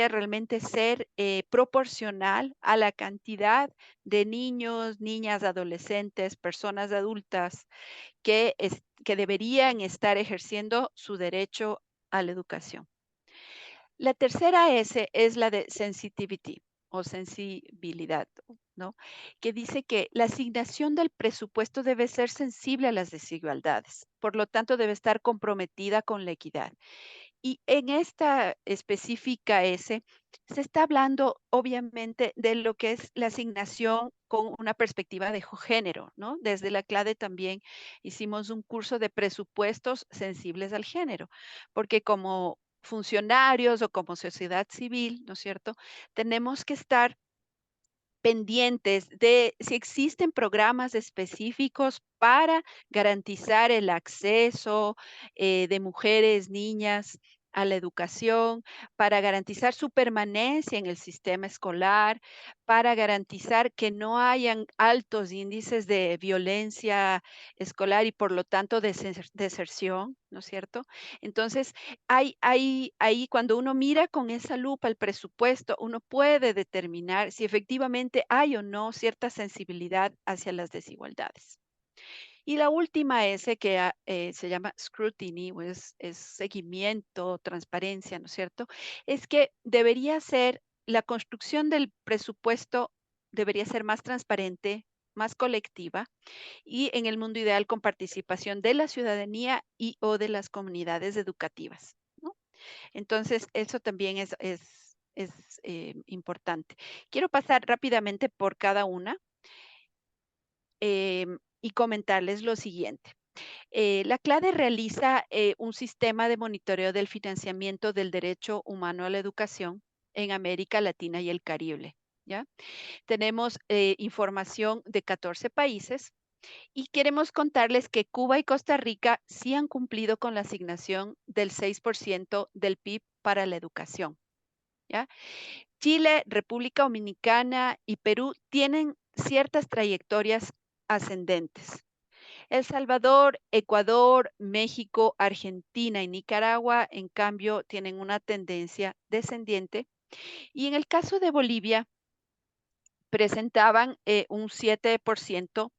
Speaker 4: realmente ser proporcional a la cantidad de niños, niñas, adolescentes, personas adultas que deberían estar ejerciendo su derecho a la educación. La tercera S es la de sensitivity o sensibilidad, ¿no? Que dice que la asignación del presupuesto debe ser sensible a las desigualdades, por lo tanto debe estar comprometida con la equidad. Y en esta específica S, se está hablando obviamente de lo que es la asignación con una perspectiva de género, ¿no? Desde la CLADE también hicimos un curso de presupuestos sensibles al género, porque como funcionarios o como sociedad civil, ¿no es cierto? Tenemos que estar pendientes de si existen programas específicos para garantizar el acceso de mujeres, niñas a la educación, para garantizar su permanencia en el sistema escolar, para garantizar que no hayan altos índices de violencia escolar y por lo tanto deserción, ¿no es cierto? Entonces, ahí cuando uno mira con esa lupa el presupuesto, uno puede determinar si efectivamente hay o no cierta sensibilidad hacia las desigualdades. Y la última S que se llama scrutiny, o es seguimiento, transparencia, ¿no es cierto? Es que debería ser, la construcción del presupuesto debería ser más transparente, más colectiva y en el mundo ideal con participación de la ciudadanía y o de las comunidades educativas, ¿no? Entonces, eso también es importante. Quiero pasar rápidamente por cada una y comentarles lo siguiente. La CLADE realiza un sistema de monitoreo del financiamiento del derecho humano a la educación en América Latina y el Caribe, ¿ya? Tenemos información de 14 países y queremos contarles que Cuba y Costa Rica sí han cumplido con la asignación del 6% del PIB para la educación, ¿ya? Chile, República Dominicana y Perú tienen ciertas trayectorias ascendentes. El Salvador, Ecuador, México, Argentina y Nicaragua, en cambio, tienen una tendencia descendiente. Y en el caso de Bolivia, presentaban un 7%,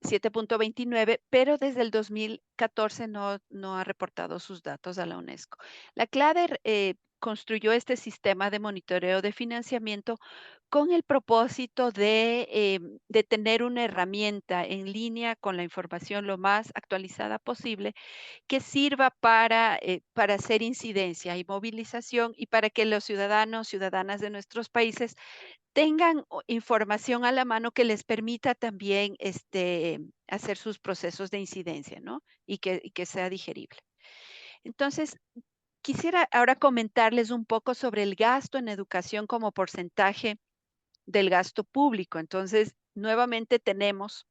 Speaker 4: 7.29, pero desde el 2014 no ha reportado sus datos a la UNESCO. La CLADER construyó este sistema de monitoreo de financiamiento con el propósito de tener una herramienta en línea con la información lo más actualizada posible que sirva para hacer incidencia y movilización y para que los ciudadanos, ciudadanas de nuestros países tengan información a la mano que les permita también hacer sus procesos de incidencia, ¿no? Y que sea digerible. Entonces, quisiera ahora comentarles un poco sobre el gasto en educación como porcentaje del gasto público. Entonces, nuevamente tenemos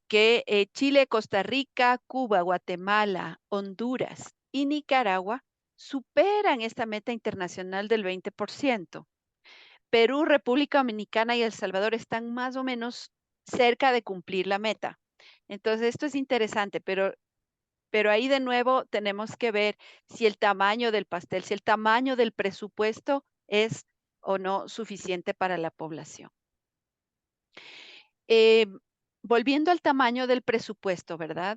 Speaker 4: que Chile, Costa Rica, Cuba, Guatemala, Honduras y Nicaragua superan esta meta internacional del 20%. Perú, República Dominicana y El Salvador están más o menos cerca de cumplir la meta. Entonces, esto es interesante, pero ahí de nuevo tenemos que ver si el tamaño del pastel, si el tamaño del presupuesto es o no suficiente para la población. Eh, Volviendo al tamaño del presupuesto, ¿verdad?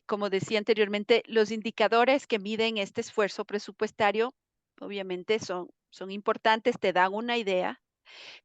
Speaker 4: Como decía anteriormente, los indicadores que miden este esfuerzo presupuestario, obviamente son importantes, te dan una idea,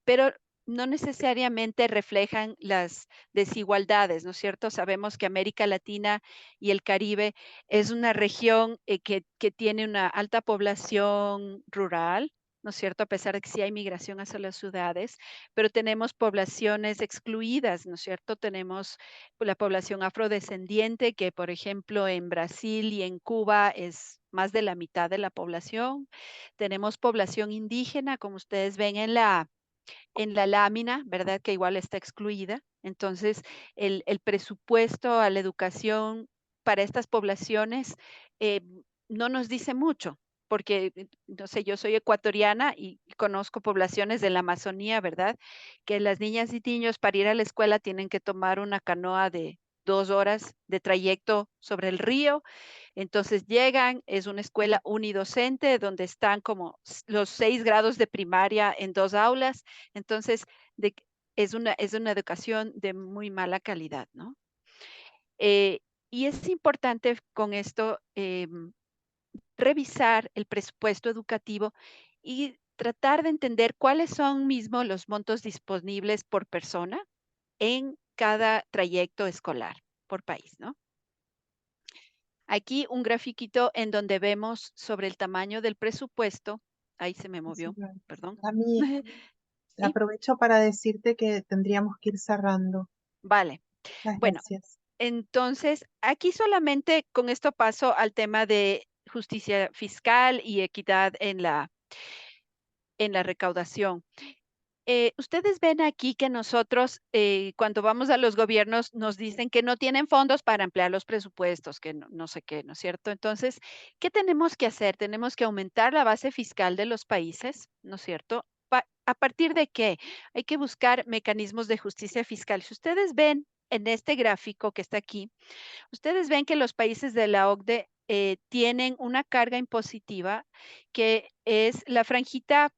Speaker 4: pero no necesariamente reflejan las desigualdades, ¿no es cierto? Sabemos que América Latina y el Caribe es una región que tiene una alta población rural, ¿no es cierto? A pesar de que sí hay migración hacia las ciudades, pero tenemos poblaciones excluidas, ¿no es cierto? Tenemos la población afrodescendiente, que por ejemplo en Brasil y en Cuba es más de la mitad de la población. Tenemos población indígena, como ustedes ven en la lámina, ¿verdad? Que igual está excluida. Entonces, el presupuesto a la educación para estas poblaciones eh, no nos dice mucho, porque, no sé, yo soy ecuatoriana y conozco poblaciones de la Amazonía, ¿verdad? Que las niñas y niños para ir a la escuela tienen que tomar una canoa de 2 horas de trayecto sobre el río. Entonces llegan, es una escuela unidocente donde están como los 6 grados de primaria en 2 aulas. Entonces, de es una educación de muy mala calidad, ¿no? Eh, y es importante con esto revisar el presupuesto educativo y tratar de entender cuáles son mismo los montos disponibles por persona en cada trayecto escolar por país, ¿no? Aquí un grafiquito en donde vemos sobre el tamaño del presupuesto. Ahí se me
Speaker 1: Sí,
Speaker 4: movió, perdón.
Speaker 1: a mí
Speaker 4: Sí,
Speaker 1: aprovecho para decirte que tendríamos que ir cerrando.
Speaker 4: vale.
Speaker 1: Muchas
Speaker 4: Bueno,
Speaker 1: gracias.
Speaker 4: entonces aquí solamente con esto paso al tema de justicia fiscal y equidad en la recaudación. Ustedes ven aquí que nosotros, cuando vamos a los gobiernos, nos dicen que no tienen fondos para ampliar los presupuestos, que no sé qué, ¿no es cierto? Entonces, ¿qué tenemos que hacer? Tenemos que aumentar la base fiscal de los países, ¿no es cierto? ¿A partir de qué? Hay que buscar mecanismos de justicia fiscal. Si ustedes ven en este gráfico que está aquí, ustedes ven que los países de la OCDE tienen una carga impositiva que es la franjita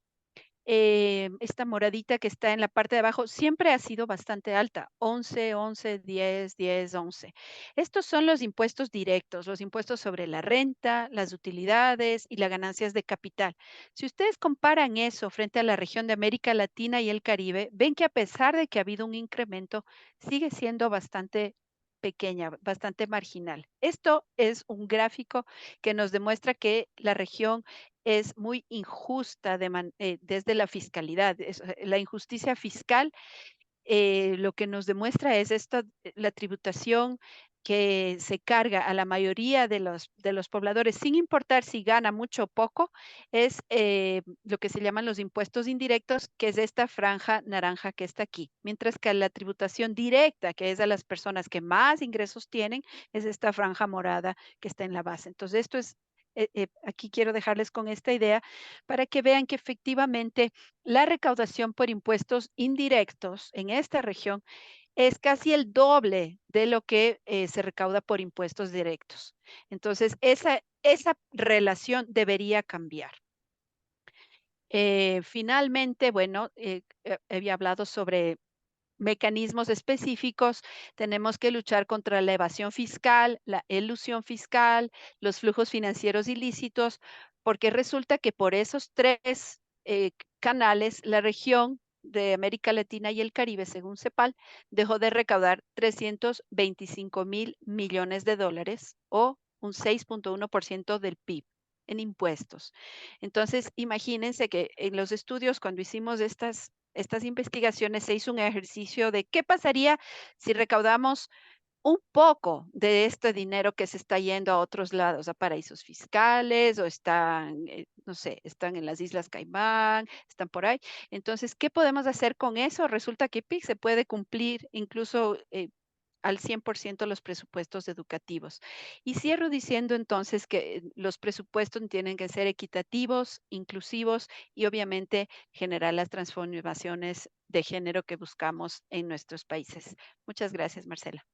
Speaker 4: esta moradita que está en la parte de abajo siempre ha sido bastante alta, 11, 11, 10, 10, 11. Estos son los impuestos directos, los impuestos sobre la renta, las utilidades y las ganancias de capital. Si ustedes comparan eso frente a la región de América Latina y el Caribe, ven que a pesar de que ha habido un incremento, sigue siendo bastante pequeña, bastante marginal. Esto es un gráfico que nos demuestra que la región es muy injusta desde la fiscalidad. La injusticia fiscal lo que nos demuestra es esto, la tributación que se carga a la mayoría de los pobladores, sin importar si gana mucho o poco, es lo que se llaman los impuestos indirectos, que es esta franja naranja que está aquí. Mientras que la tributación directa, que es a las personas que más ingresos tienen, es esta franja morada que está en la base. Entonces, esto es, aquí quiero dejarles con esta idea para que vean que efectivamente la recaudación por impuestos indirectos en esta región es casi el doble de lo que se recauda por impuestos directos. Entonces, esa relación debería cambiar. Finalmente, bueno, había hablado sobre mecanismos específicos. Tenemos que luchar contra la evasión fiscal, la elusión fiscal, los flujos financieros ilícitos, porque resulta que por esos tres canales, la región de América Latina y el Caribe, según CEPAL, dejó de recaudar 325.000 millones de dólares o un 6.1% del PIB en impuestos. Entonces, imagínense que en los estudios, cuando hicimos estas investigaciones, se hizo un ejercicio de qué pasaría si recaudamos un poco de este dinero que se está yendo a otros lados, a paraísos fiscales o están, no sé, están en las Islas Caimán, están por ahí. Entonces, ¿qué podemos hacer con eso? Resulta que PIC se puede cumplir incluso al 100% los presupuestos educativos. Y cierro diciendo entonces que los presupuestos tienen que ser equitativos, inclusivos y obviamente generar las transformaciones de género que buscamos en nuestros países. Muchas gracias, Marcela.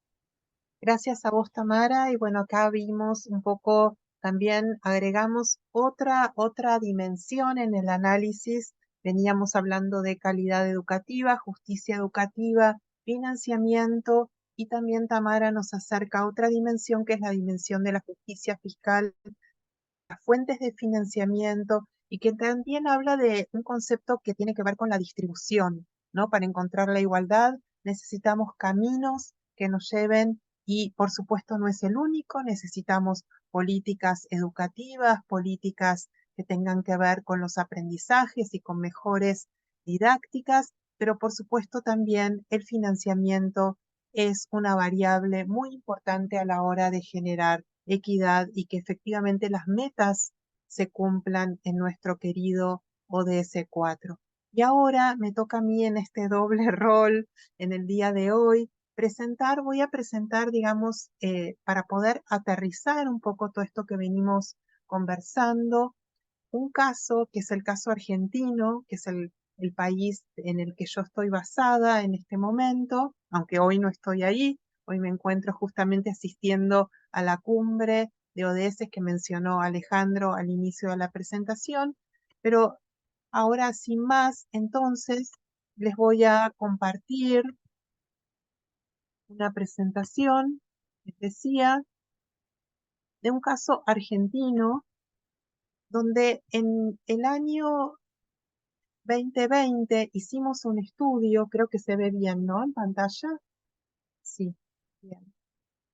Speaker 1: Gracias a vos, Tamara. Y bueno, acá vimos un poco, también agregamos otra dimensión en el análisis. Veníamos hablando de calidad educativa, justicia educativa, financiamiento, y también Tamara nos acerca a otra dimensión que es la dimensión de la justicia fiscal, las fuentes de financiamiento, y que también habla de un concepto que tiene que ver con la distribución, ¿no? Para encontrar la igualdad necesitamos caminos que nos lleven, y por supuesto no es el único, necesitamos políticas educativas, políticas que tengan que ver con los aprendizajes y con mejores didácticas, pero por supuesto también el financiamiento es una variable muy importante a la hora de generar equidad y que efectivamente las metas se cumplan en nuestro querido ODS 4. Y ahora me toca a mí en este doble rol en el día de hoy voy a presentar, digamos, para poder aterrizar un poco todo esto que venimos conversando, un caso que es el caso argentino, que es el país en el que yo estoy basada en este momento, aunque hoy no estoy ahí, hoy me encuentro justamente asistiendo a la cumbre de ODS que mencionó Alejandro al inicio de la presentación, pero ahora sin más, entonces les voy a compartir una presentación, les decía, de un caso argentino donde en el año 2020 hicimos un estudio, creo que se ve bien, ¿no? En pantalla. Sí, bien.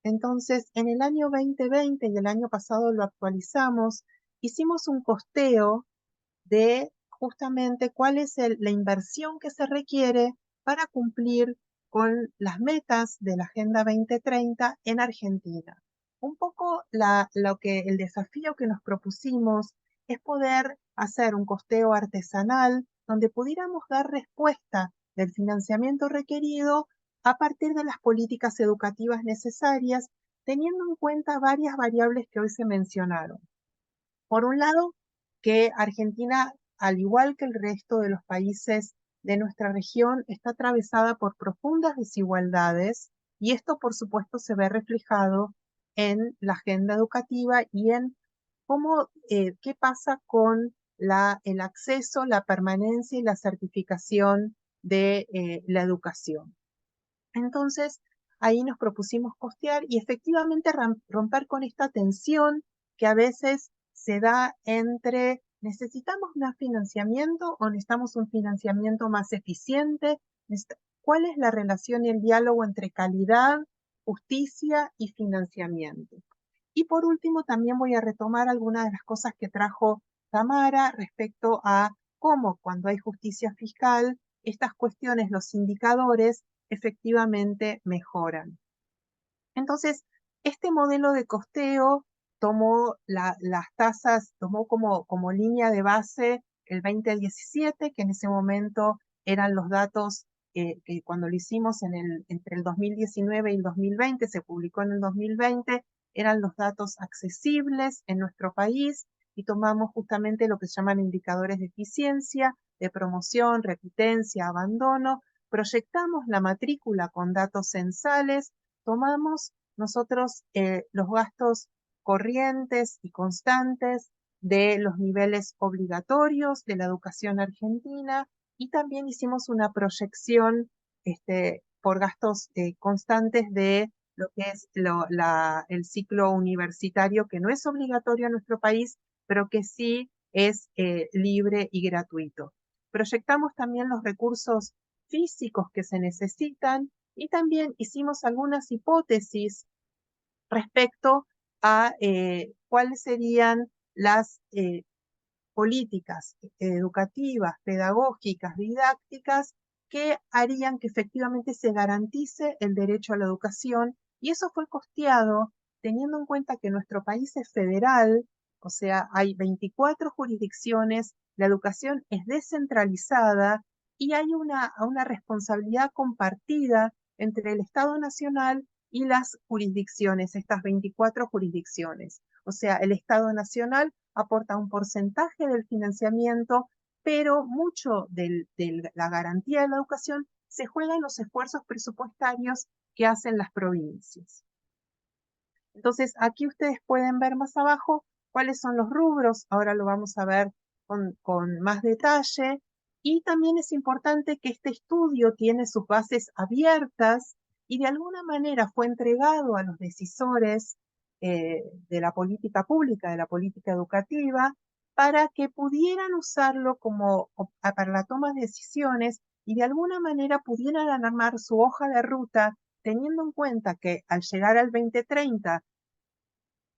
Speaker 1: Entonces, en el año 2020 y el año pasado lo actualizamos, hicimos un costeo de justamente cuál es la inversión que se requiere para cumplir con las metas de la Agenda 2030 en Argentina. Un poco el desafío que nos propusimos es poder hacer un costeo artesanal donde pudiéramos dar respuesta del financiamiento requerido a partir de las políticas educativas necesarias, teniendo en cuenta varias variables que hoy se mencionaron. Por un lado, que Argentina, al igual que el resto de los países de nuestra región, está atravesada por profundas desigualdades, y esto, por supuesto, se ve reflejado en la agenda educativa y en qué pasa con el acceso, la permanencia y la certificación de la educación. Entonces, ahí nos propusimos costear y efectivamente romper con esta tensión que a veces se da entre necesitamos más financiamiento o necesitamos un financiamiento más eficiente. ¿Cuál es la relación y el diálogo entre calidad, justicia y financiamiento? Y por último, también voy a retomar algunas de las cosas que trajo Tamara respecto a cómo cuando hay justicia fiscal, estas cuestiones, los indicadores, efectivamente mejoran. Entonces, Este modelo de costeo tomó las tasas, tomó como línea de base el 2017, que en ese momento eran los datos que cuando lo hicimos entre el 2019 y el 2020, se publicó en el 2020, eran los datos accesibles en nuestro país y tomamos justamente lo que se llaman indicadores de eficiencia, de promoción, repitencia, abandono, proyectamos la matrícula con datos censales, tomamos nosotros los gastos corrientes y constantes de los niveles obligatorios de la educación argentina y también hicimos una proyección por gastos constantes de lo que es el ciclo universitario, que no es obligatorio en nuestro país, pero que sí es libre y gratuito. Proyectamos también los recursos físicos que se necesitan y también hicimos algunas hipótesis respecto a cuáles serían las políticas educativas, pedagógicas, didácticas que harían que efectivamente se garantice el derecho a la educación, y eso fue costeado teniendo en cuenta que nuestro país es federal, o sea, hay 24 jurisdicciones, la educación es descentralizada y hay una responsabilidad compartida entre el Estado Nacional y las jurisdicciones, estas 24 jurisdicciones. O sea, el Estado Nacional aporta un porcentaje del financiamiento, pero mucho de la garantía de la educación se juega en los esfuerzos presupuestarios que hacen las provincias. Entonces, aquí ustedes pueden ver más abajo cuáles son los rubros, ahora lo vamos a ver con más detalle, y también es importante que este estudio tiene sus bases abiertas y de alguna manera fue entregado a los decisores de la política pública, de la política educativa, para que pudieran usarlo para la toma de decisiones y de alguna manera pudieran armar su hoja de ruta, teniendo en cuenta que al llegar al 2030,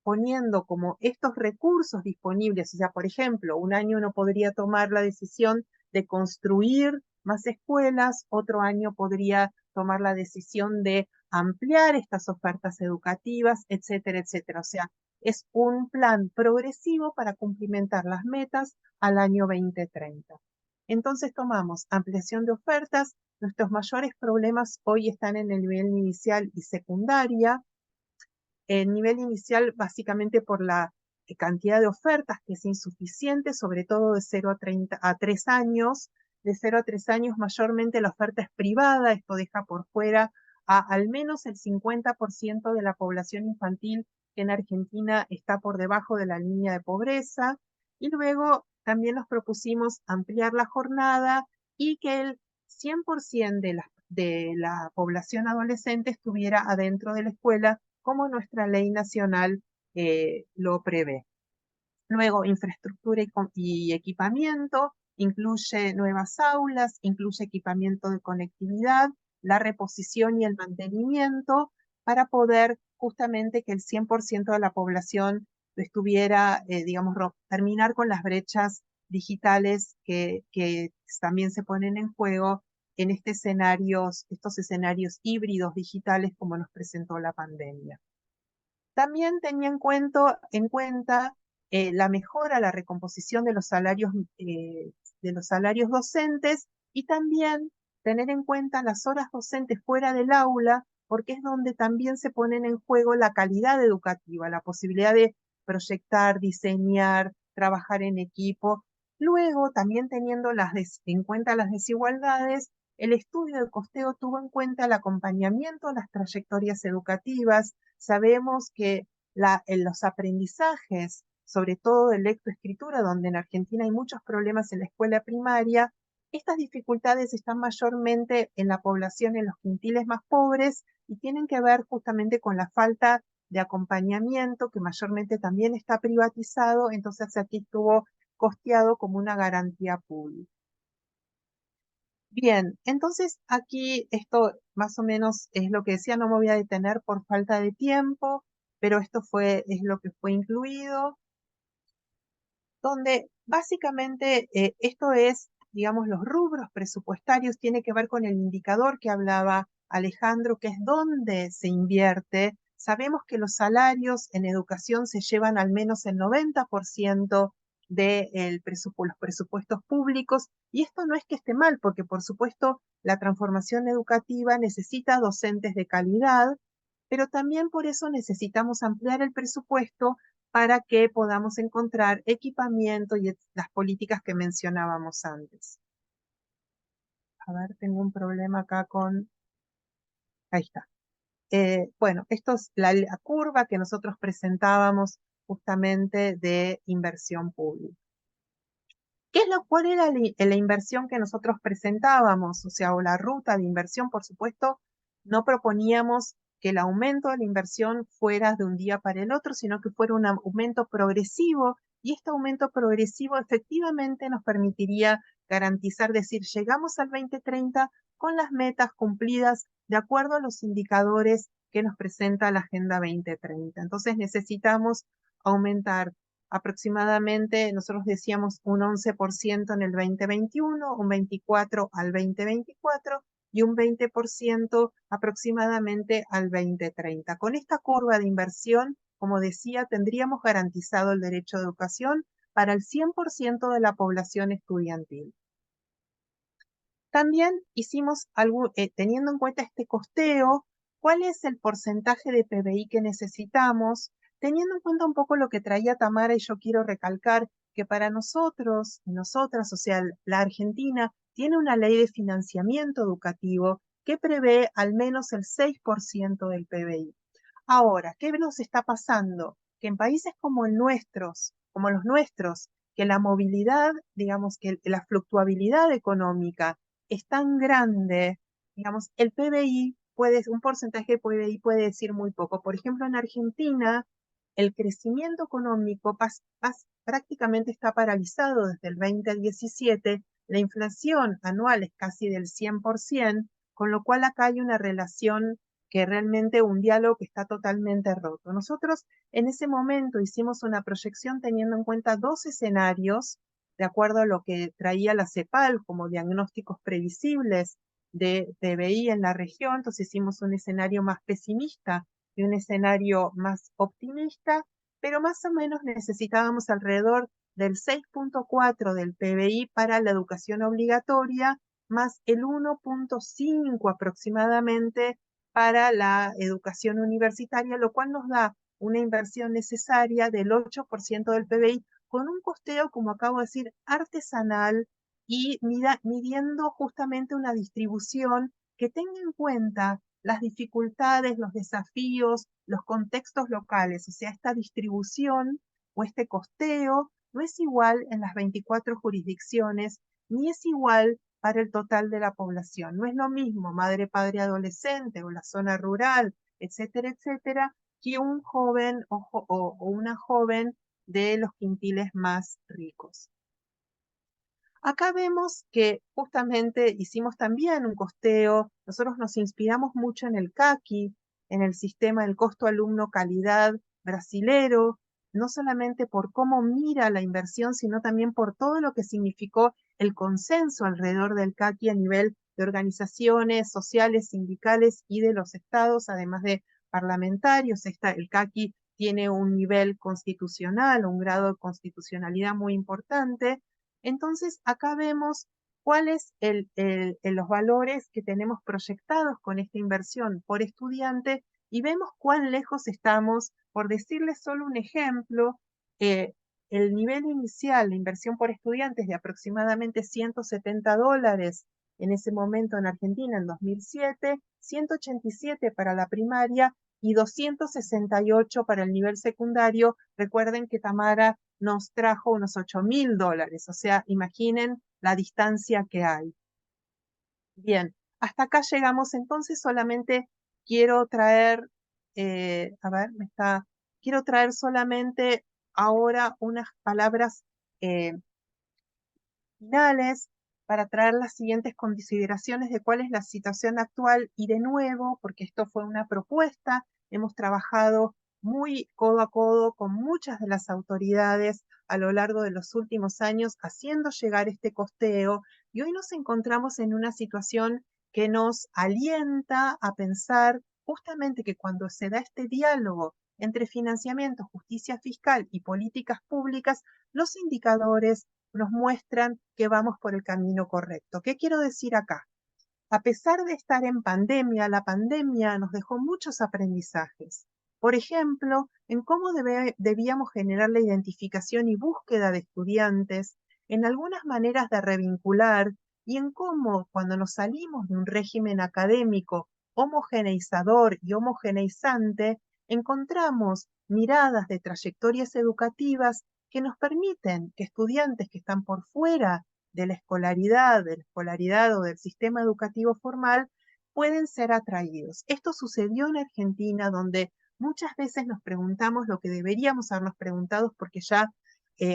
Speaker 1: poniendo como estos recursos disponibles, o sea, por ejemplo, un año uno podría tomar la decisión de construir más escuelas, otro año podría tomar la decisión de ampliar estas ofertas educativas, etcétera, etcétera. O sea, es un plan progresivo para cumplimentar las metas al año 2030. Entonces tomamos ampliación de ofertas. Nuestros mayores problemas hoy están en el nivel inicial y secundaria. El nivel inicial básicamente por la cantidad de ofertas que es insuficiente, sobre todo de 0 a 3 años. De 0 a 3 años mayormente la oferta es privada, esto deja por fuera al menos el 50% de la población infantil que en Argentina está por debajo de la línea de pobreza. Y luego también nos propusimos ampliar la jornada y que el 100% de la población adolescente estuviera adentro de la escuela, como nuestra ley nacional lo prevé. Luego, infraestructura y equipamiento, incluye nuevas aulas, incluye equipamiento de conectividad, la reposición y el mantenimiento, para poder justamente que el 100% de la población estuviera, digamos, terminar con las brechas digitales que también se ponen en juego en estos escenarios híbridos digitales como nos presentó la pandemia. También tenía en cuenta la mejora, la recomposición de los salarios docentes, y también tener en cuenta las horas docentes fuera del aula, porque es donde también se ponen en juego la calidad educativa, la posibilidad de proyectar, diseñar, trabajar en equipo. Luego, también teniendo en cuenta las desigualdades, el estudio de costeo tuvo en cuenta el acompañamiento a las trayectorias educativas. Sabemos que en los aprendizajes, sobre todo de lectoescritura, donde en Argentina hay muchos problemas en la escuela primaria, estas dificultades están mayormente en la población, en los quintiles más pobres, y tienen que ver justamente con la falta de acompañamiento, que mayormente también está privatizado, entonces aquí estuvo costeado como una garantía pública. Bien, entonces aquí esto más o menos es lo que decía, no me voy a detener por falta de tiempo, pero es lo que fue incluido, donde básicamente esto es, digamos, los rubros presupuestarios, tiene que ver con el indicador que hablaba Alejandro, que es dónde se invierte. Sabemos que los salarios en educación se llevan al menos el 90% de los presupuestos públicos, y esto no es que esté mal, porque por supuesto la transformación educativa necesita docentes de calidad, pero también por eso necesitamos ampliar el presupuesto para que podamos encontrar equipamiento y las políticas que mencionábamos antes. A ver, tengo un problema acá con... Ahí está. Bueno, esto es la curva que nosotros presentábamos justamente de inversión pública. ¿Cuál era la inversión que nosotros presentábamos? O sea, o la ruta de inversión, por supuesto, no proponíamos que el aumento de la inversión fuera de un día para el otro, sino que fuera un aumento progresivo, y este aumento progresivo efectivamente nos permitiría garantizar, decir, llegamos al 2030 con las metas cumplidas de acuerdo a los indicadores que nos presenta la Agenda 2030. Entonces necesitamos aumentar aproximadamente, nosotros decíamos un 11% en el 2021, un 24% al 2024 y un 20% aproximadamente al 2030. Con esta curva de inversión, como decía, tendríamos garantizado el derecho a educación para el 100% de la población estudiantil. También hicimos algo, teniendo en cuenta este costeo, ¿cuál es el porcentaje de PBI que necesitamos? Teniendo en cuenta un poco lo que traía Tamara, y yo quiero recalcar que para nosotros y nosotras, o sea, la Argentina tiene una ley de financiamiento educativo que prevé al menos el 6% del PBI. Ahora, ¿qué nos está pasando? Que en países como los nuestros, que la movilidad, digamos que la fluctuabilidad económica es tan grande, digamos, un porcentaje de PBI puede decir muy poco. Por ejemplo, en Argentina, el crecimiento económico prácticamente está paralizado desde el 2017, la inflación anual es casi del 100%, con lo cual acá hay una relación que realmente un diálogo que está totalmente roto. Nosotros en ese momento hicimos una proyección teniendo en cuenta dos escenarios, de acuerdo a lo que traía la CEPAL como diagnósticos previsibles de PBI en la región. Entonces hicimos un escenario más pesimista y un escenario más optimista, pero más o menos necesitábamos alrededor del 6.4 del PBI para la educación obligatoria, más el 1.5 aproximadamente para la educación universitaria, lo cual nos da una inversión necesaria del 8% del PBI, con un costeo, como acabo de decir, artesanal y midiendo justamente una distribución que tenga en cuenta las dificultades, los desafíos, los contextos locales. O sea, esta distribución o este costeo no es igual en las 24 jurisdicciones, ni es igual para el total de la población. No es lo mismo madre, padre, adolescente o la zona rural, etcétera, etcétera, que un joven o una joven de los quintiles más ricos. Acá vemos que justamente hicimos también un costeo, nosotros nos inspiramos mucho en el CACI, en el sistema del costo alumno calidad brasilero, no solamente por cómo mira la inversión, sino también por todo lo que significó el consenso alrededor del CACI a nivel de organizaciones sociales, sindicales y de los estados, además de parlamentarios. El CACI tiene un nivel constitucional, un grado de constitucionalidad muy importante. Entonces, acá vemos cuáles los valores que tenemos proyectados con esta inversión por estudiante y vemos cuán lejos estamos. Por decirles solo un ejemplo, el nivel inicial, la inversión por estudiante es de aproximadamente $170 en ese momento en Argentina, en 2007, 187 para la primaria y 268 para el nivel secundario. Recuerden que Tamara nos trajo unos $8.000, o sea, imaginen la distancia que hay. Bien, hasta acá llegamos, entonces solamente quiero traer, quiero traer solamente ahora unas palabras finales para traer las siguientes consideraciones de cuál es la situación actual y de nuevo, porque esto fue una propuesta, hemos trabajado muy codo a codo con muchas de las autoridades a lo largo de los últimos años haciendo llegar este costeo y hoy nos encontramos en una situación que nos alienta a pensar justamente que cuando se da este diálogo entre financiamiento, justicia fiscal y políticas públicas, los indicadores nos muestran que vamos por el camino correcto. ¿Qué quiero decir acá? A pesar de estar en pandemia, la pandemia nos dejó muchos aprendizajes. Por ejemplo, en cómo debíamos generar la identificación y búsqueda de estudiantes, en algunas maneras de revincular y en cómo cuando nos salimos de un régimen académico homogeneizador y homogeneizante, encontramos miradas de trayectorias educativas que nos permiten que estudiantes que están por fuera de la escolaridad o del sistema educativo formal, pueden ser atraídos. Esto sucedió en Argentina, donde muchas veces nos preguntamos lo que deberíamos habernos preguntado, porque ya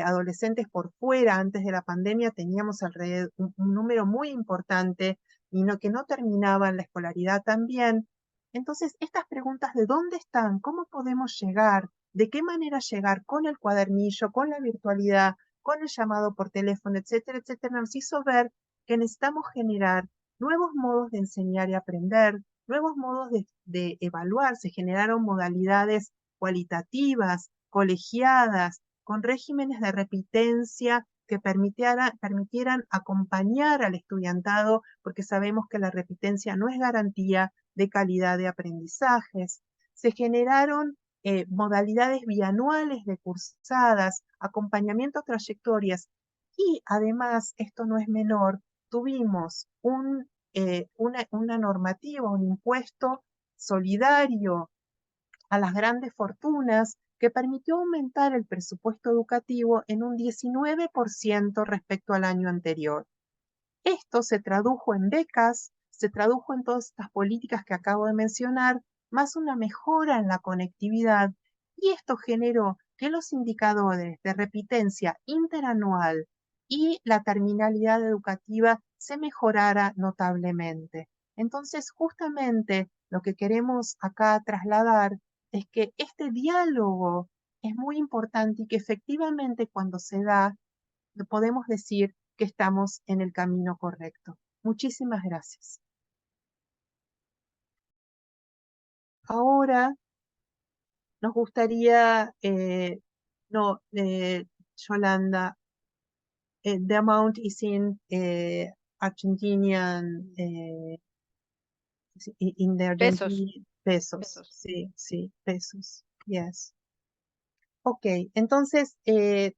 Speaker 1: adolescentes por fuera, antes de la pandemia, teníamos alrededor un número muy importante y que no terminaban la escolaridad también. Entonces, estas preguntas de dónde están, cómo podemos llegar, de qué manera llegar con el cuadernillo, con la virtualidad, con el llamado por teléfono, etcétera, etcétera, nos hizo ver que necesitamos generar nuevos modos de enseñar y aprender, nuevos modos de evaluar. Se generaron modalidades cualitativas, colegiadas, con regímenes de repitencia que permitieran acompañar al estudiantado, porque sabemos que la repitencia no es garantía de calidad de aprendizajes. Se generaron modalidades bianuales de cursadas, acompañamiento a trayectorias y además, esto no es menor, tuvimos una normativa, un impuesto solidario a las grandes fortunas que permitió aumentar el presupuesto educativo en un 19% respecto al año anterior. Esto se tradujo en becas, se tradujo en todas estas políticas que acabo de mencionar, más una mejora en la conectividad, y esto generó que los indicadores de repitencia interanual y la terminalidad educativa se mejorara notablemente. Entonces, justamente lo que queremos acá trasladar es que este diálogo es muy importante y que efectivamente cuando se da, podemos decir que estamos en el camino correcto. Muchísimas gracias. Ahora nos gustaría, no, Yolanda, the amount is in Argentinian, in the
Speaker 4: Pesos.
Speaker 1: Argentinian pesos.
Speaker 4: Pesos.
Speaker 1: Sí, sí, pesos. Yes. Ok, entonces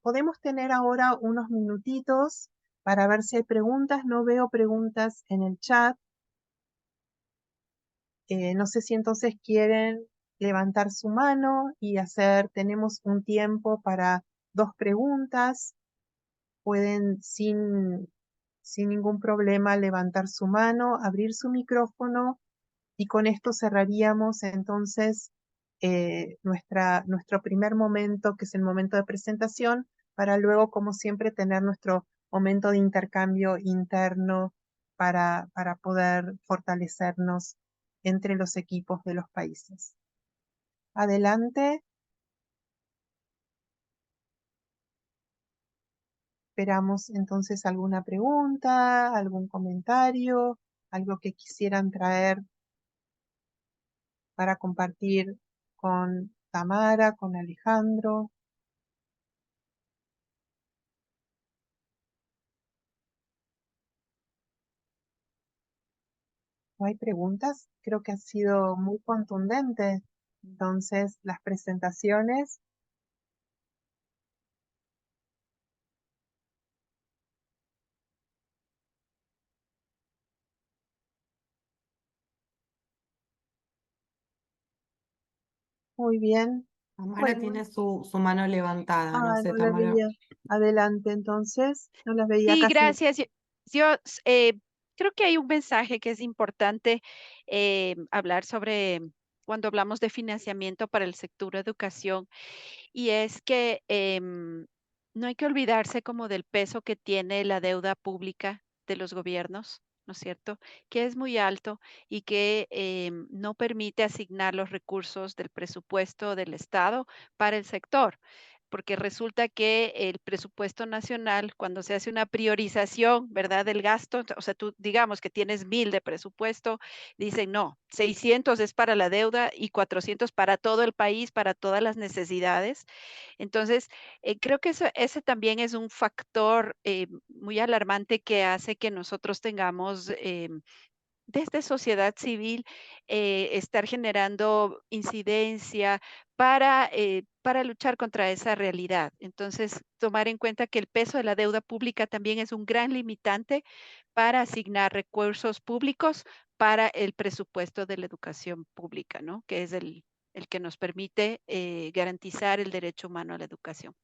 Speaker 1: podemos tener ahora unos minutitos para ver si hay preguntas. No veo preguntas en el chat. No sé si entonces quieren levantar su mano y tenemos un tiempo para 2 preguntas. Pueden sin ningún problema levantar su mano, abrir su micrófono y con esto cerraríamos entonces nuestro primer momento, que es el momento de presentación, para luego, como siempre, tener nuestro momento de intercambio interno para poder fortalecernos entre los equipos de los países. Adelante. Esperamos entonces alguna pregunta, algún comentario, algo que quisieran traer para compartir con Tamara, con Alejandro. ¿No hay preguntas? Creo que ha sido muy contundente. Entonces, las presentaciones. Muy bien.
Speaker 5: Tamara
Speaker 1: Bueno,
Speaker 5: tiene su mano levantada, no sé,
Speaker 1: no la
Speaker 5: Tamara.
Speaker 1: veía. Adelante, entonces. No la veía
Speaker 4: Sí,
Speaker 1: casi.
Speaker 4: gracias. Creo que hay un mensaje que es importante hablar sobre cuando hablamos de financiamiento para el sector educación, y es que no hay que olvidarse como del peso que tiene la deuda pública de los gobiernos, ¿no es cierto? Que es muy alto y que no permite asignar los recursos del presupuesto del Estado para el sector. porque resulta que el presupuesto nacional, cuando se hace una priorización, ¿verdad?, del gasto, o sea, tú digamos que tienes 1.000 de presupuesto, dicen, no, 600 es para la deuda y 400 para todo el país, para todas las necesidades. Entonces, creo que ese también es un factor muy alarmante que hace que nosotros tengamos desde sociedad civil estar generando incidencia para luchar contra esa realidad. Entonces, tomar en cuenta que el peso de la deuda pública también es un gran limitante para asignar recursos públicos para el presupuesto de la educación pública, ¿no? Que es el que nos permite garantizar el derecho humano a la educación.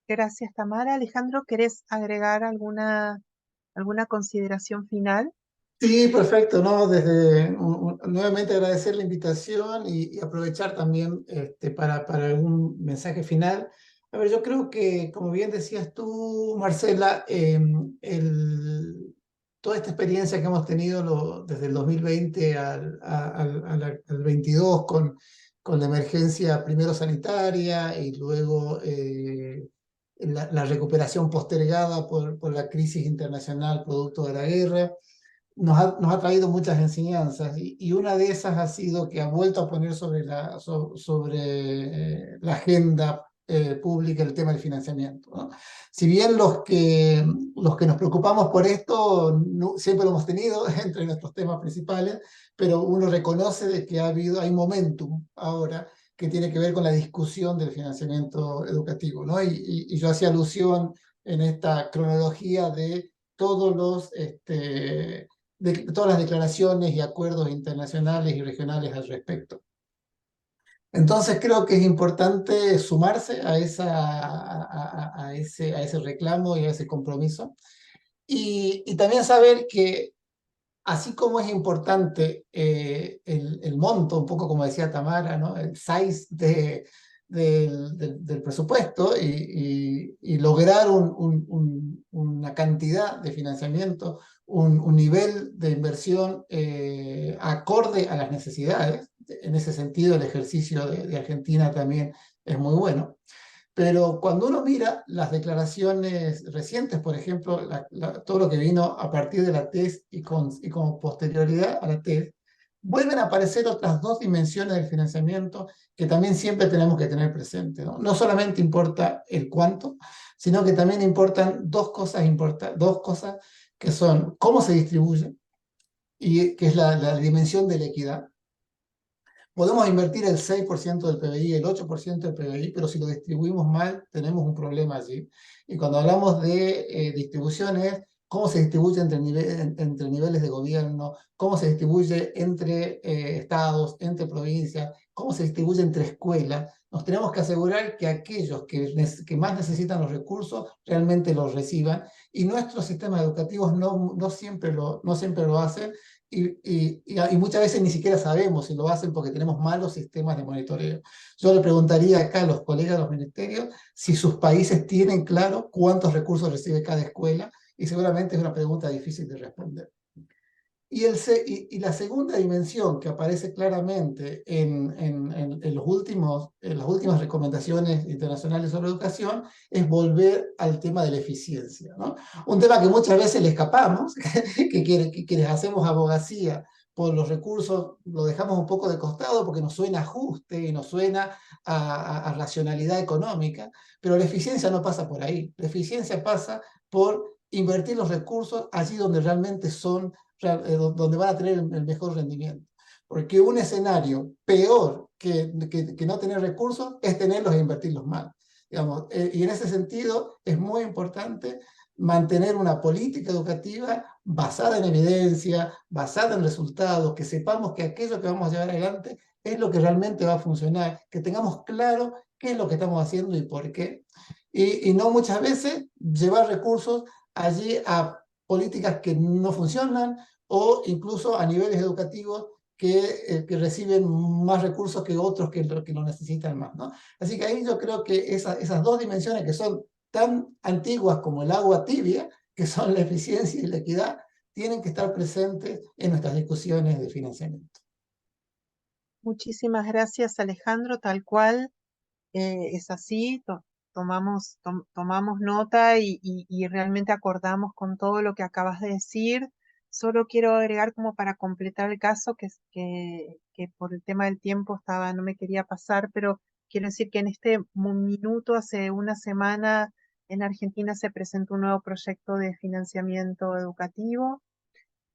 Speaker 1: Gracias, Tamara. Alejandro, ¿querés agregar alguna consideración final?
Speaker 2: Sí, perfecto, ¿no? Nuevamente agradecer la invitación y aprovechar también para algún mensaje final. A ver, yo creo que, como bien decías tú, Marcela, toda esta experiencia que hemos tenido desde el 2020 al 22 con la emergencia primero sanitaria y luego la recuperación postergada por la crisis internacional producto de la guerra nos ha traído muchas enseñanzas y una de esas ha sido que ha vuelto a poner sobre la agenda pública el tema del financiamiento, ¿no? Si bien los que nos preocupamos por esto siempre lo hemos tenido entre nuestros temas principales, pero uno reconoce de que hay momentum ahora que tiene que ver con la discusión del financiamiento educativo, ¿no? Y yo hacía alusión en esta cronología de todos de todas las declaraciones y acuerdos internacionales y regionales al respecto. Entonces creo que es importante sumarse a ese reclamo y a ese compromiso. Y también saber que así como es importante el monto, un poco como decía Tamara, ¿no? El size del presupuesto y lograr una cantidad de financiamiento, un nivel de inversión acorde a las necesidades. En ese sentido, el ejercicio de Argentina también es muy bueno. Pero cuando uno mira las declaraciones recientes, por ejemplo, todo lo que vino a partir de la TES y con posterioridad a la TES, vuelven a aparecer otras dos dimensiones del financiamiento que también siempre tenemos que tener presente, ¿no? No solamente importa el cuánto, sino que también importan dos cosas que son cómo se distribuye, y que es la dimensión de la equidad. Podemos invertir el 6% del PBI, el 8% del PBI, pero si lo distribuimos mal, tenemos un problema allí. Y cuando hablamos de distribuciones, cómo se distribuye entre niveles de gobierno, cómo se distribuye entre estados, entre provincias, cómo se distribuye entre escuelas. Nos tenemos que asegurar que aquellos que más necesitan los recursos realmente los reciban, y nuestros sistemas educativos no siempre lo hacen. Y muchas veces ni siquiera sabemos si lo hacen porque tenemos malos sistemas de monitoreo. Yo le preguntaría acá a los colegas de los ministerios si sus países tienen claro cuántos recursos recibe cada escuela, y seguramente es una pregunta difícil de responder. Y la segunda dimensión que aparece claramente en las últimas recomendaciones internacionales sobre educación es volver al tema de la eficiencia, ¿no? Un tema que muchas veces le escapamos, que quienes hacemos abogacía por los recursos lo dejamos un poco de costado porque nos suena ajuste y nos suena a racionalidad económica, pero la eficiencia no pasa por ahí. La eficiencia pasa por invertir los recursos allí donde realmente donde van a tener el mejor rendimiento. Porque un escenario peor que no tener recursos es tenerlos e invertirlos mal. Digamos, y en ese sentido es muy importante mantener una política educativa basada en evidencia, basada en resultados, que sepamos que aquello que vamos a llevar adelante es lo que realmente va a funcionar, que tengamos claro qué es lo que estamos haciendo y por qué. Y no muchas veces llevar recursos allí a políticas que no funcionan, o incluso a niveles educativos que reciben más recursos que otros que lo necesitan más, ¿no? Así que ahí yo creo que esas dos dimensiones que son tan antiguas como el agua tibia, que son la eficiencia y la equidad, tienen que estar presentes en nuestras discusiones de financiamiento.
Speaker 1: Muchísimas gracias, Alejandro. Tal cual, es así, tomamos nota y realmente acordamos con todo lo que acabas de decir. Solo quiero agregar como para completar el caso que por el tema del tiempo no me quería pasar, pero quiero decir que en este minuto, hace una semana, en Argentina se presentó un nuevo proyecto de financiamiento educativo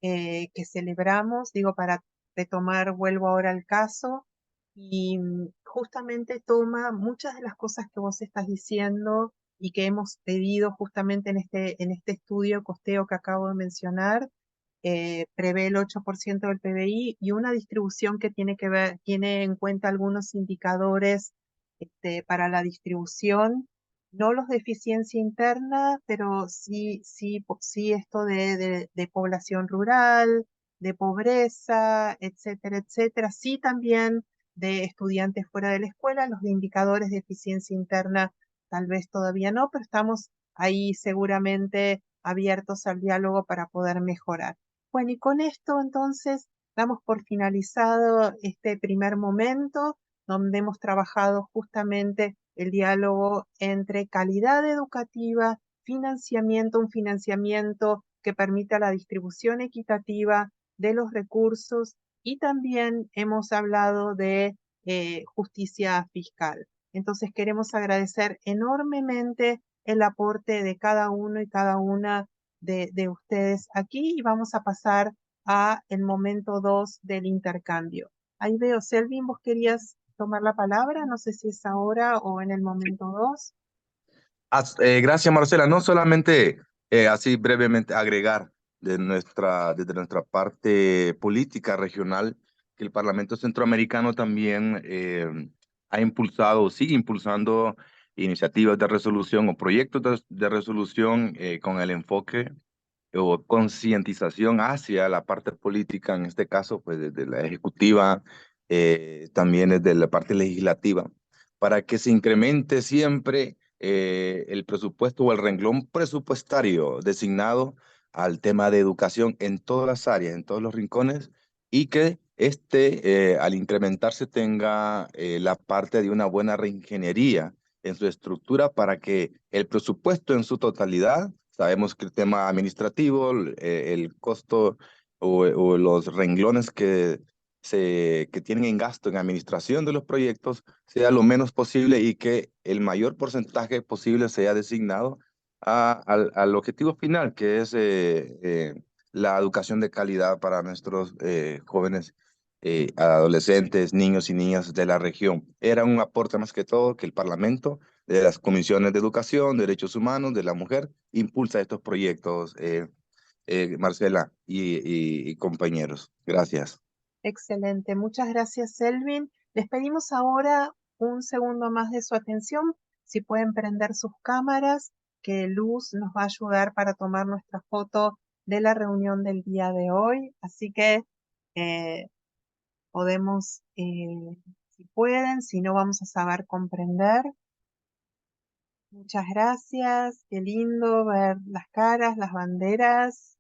Speaker 1: que celebramos, digo, para retomar, vuelvo ahora al caso, y justamente toma muchas de las cosas que vos estás diciendo y que hemos pedido justamente en este estudio costeo que acabo de mencionar, prevé el 8% del PBI y una distribución que tiene en cuenta algunos indicadores para la distribución, no los de eficiencia interna, pero sí esto de población rural, de pobreza, etcétera, etcétera. Sí también de estudiantes fuera de la escuela, los de indicadores de eficiencia interna tal vez todavía no, pero estamos ahí seguramente abiertos al diálogo para poder mejorar. Bueno, y con esto entonces damos por finalizado este primer momento donde hemos trabajado justamente el diálogo entre calidad educativa, financiamiento, un financiamiento que permita la distribución equitativa de los recursos y también hemos hablado de justicia fiscal. Entonces queremos agradecer enormemente el aporte de cada uno y cada una de ustedes aquí y vamos a pasar a el momento 2 del intercambio. Ahí veo, Selvin, vos querías tomar la palabra, no sé si es ahora o en el momento 2.
Speaker 6: Gracias, Marcela. No solamente así brevemente agregar desde nuestra parte política regional, que el Parlamento Centroamericano también ha impulsado o sigue impulsando iniciativas de resolución o proyectos de resolución con el enfoque o concientización hacia la parte política, en este caso, pues desde la ejecutiva, también desde la parte legislativa, para que se incremente siempre el presupuesto o el renglón presupuestario designado al tema de educación en todas las áreas, en todos los rincones, y que al incrementarse tenga la parte de una buena reingeniería en su estructura para que el presupuesto en su totalidad, sabemos que el tema administrativo, el costo o los renglones que tienen en gasto en administración de los proyectos sea lo menos posible y que el mayor porcentaje posible sea designado al objetivo final, que es la educación de calidad para nuestros jóvenes, adolescentes, niños y niñas de la región. Era un aporte más que todo que el Parlamento, de las comisiones de educación, derechos humanos, de la mujer, impulsa estos proyectos, Marcela y compañeros. Gracias.
Speaker 1: Excelente, muchas gracias, Selvin. Les pedimos ahora un segundo más de su atención, si pueden prender sus cámaras, que Luz nos va a ayudar para tomar nuestra foto de la reunión del día de hoy. Así que podemos, si pueden, si no vamos a saber comprender. Muchas gracias, qué lindo ver las caras, las banderas,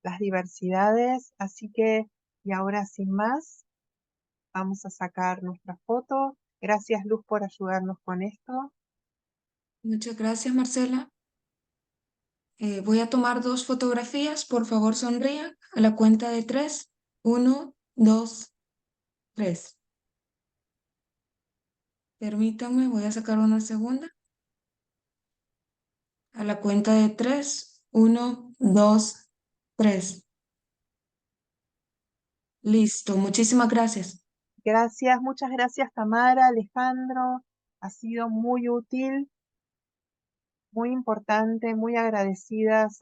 Speaker 1: las diversidades. Así que, y ahora sin más, vamos a sacar nuestra foto. Gracias, Luz, por ayudarnos con esto.
Speaker 5: Muchas gracias, Marcela. Voy a tomar 2 fotografías. Por favor, sonrían. A la cuenta de 3. 1, 2, 3. Permítanme, voy a sacar una segunda. A la cuenta de 3. 1, 2, 3. Listo, muchísimas gracias.
Speaker 1: Gracias, muchas gracias, Tamara, Alejandro. Ha sido muy útil, muy importante, muy agradecidos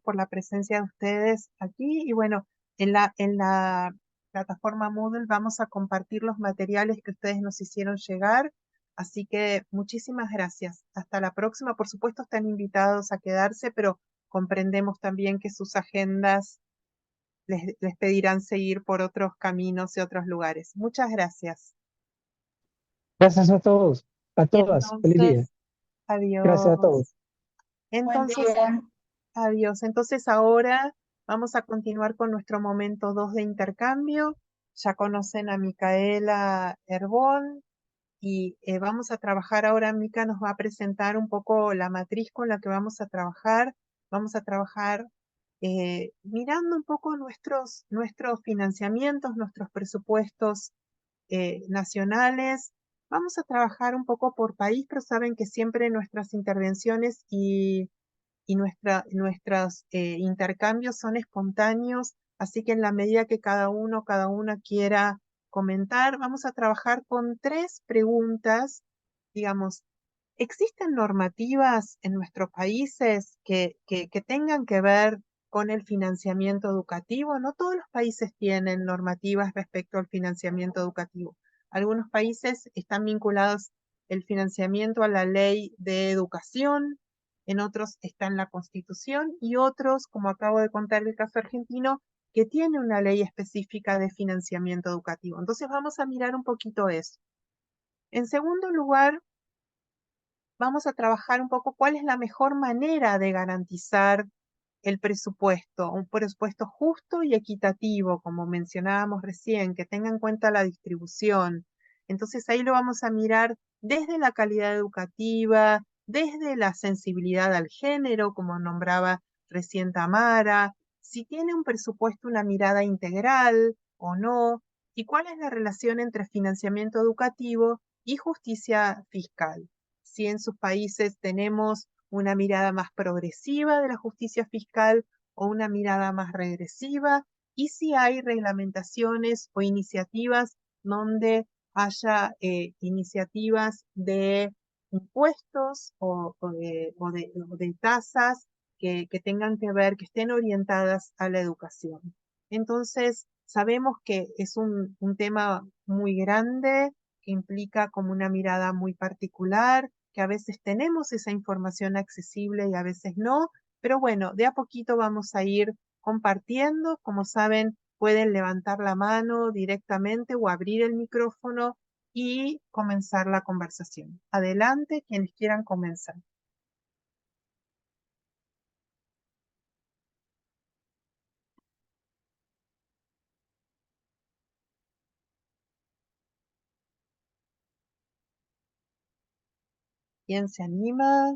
Speaker 1: por la presencia de ustedes aquí. Y bueno, en la plataforma Moodle vamos a compartir los materiales que ustedes nos hicieron llegar. Así que muchísimas gracias. Hasta la próxima. Por supuesto, están invitados a quedarse, pero comprendemos también que sus agendas les pedirán seguir por otros caminos y otros lugares. Muchas gracias.
Speaker 7: Gracias a todos, a todas. Feliz día.
Speaker 1: Entonces,
Speaker 7: Gracias a todos.
Speaker 1: adiós.
Speaker 5: Buen
Speaker 1: Entonces,
Speaker 5: día.
Speaker 1: adiós. Entonces ahora vamos a continuar con nuestro momento 2 de intercambio. Ya conocen a Micaela Herbón y vamos a trabajar ahora, Mica nos va a presentar un poco la matriz con la que vamos a trabajar. Vamos a trabajar mirando un poco nuestros financiamientos, nuestros presupuestos nacionales. Vamos a trabajar un poco por país, pero saben que siempre nuestras intervenciones y nuestros intercambios son espontáneos, así que en la medida que cada una quiera comentar, vamos a trabajar con 3 preguntas, digamos. ¿Existen normativas en nuestros países que tengan que ver con el financiamiento educativo? No todos los países tienen normativas respecto al financiamiento educativo. Algunos países están vinculados el financiamiento a la ley de educación, en otros está en la Constitución y otros, como acabo de contar el caso argentino, que tiene una ley específica de financiamiento educativo. Entonces vamos a mirar un poquito eso. En segundo lugar, vamos a trabajar un poco cuál es la mejor manera de garantizar el presupuesto, un presupuesto justo y equitativo, como mencionábamos recién, que tenga en cuenta la distribución. Entonces ahí lo vamos a mirar desde la calidad educativa, desde la sensibilidad al género, como nombraba recién Tamara, si tiene un presupuesto una mirada integral o no, y cuál es la relación entre financiamiento educativo y justicia fiscal. Si en sus países tenemos una mirada más progresiva de la justicia fiscal o una mirada más regresiva, y si hay reglamentaciones o iniciativas donde haya iniciativas de impuestos o de tasas que tengan que ver, que estén orientadas a la educación. Entonces, sabemos que es un tema muy grande, que implica como una mirada muy particular, que a veces tenemos esa información accesible y a veces no, pero bueno, de a poquito vamos a ir compartiendo. Como saben, pueden levantar la mano directamente o abrir el micrófono y comenzar la conversación. Adelante, quienes quieran comenzar. ¿Quién se anima?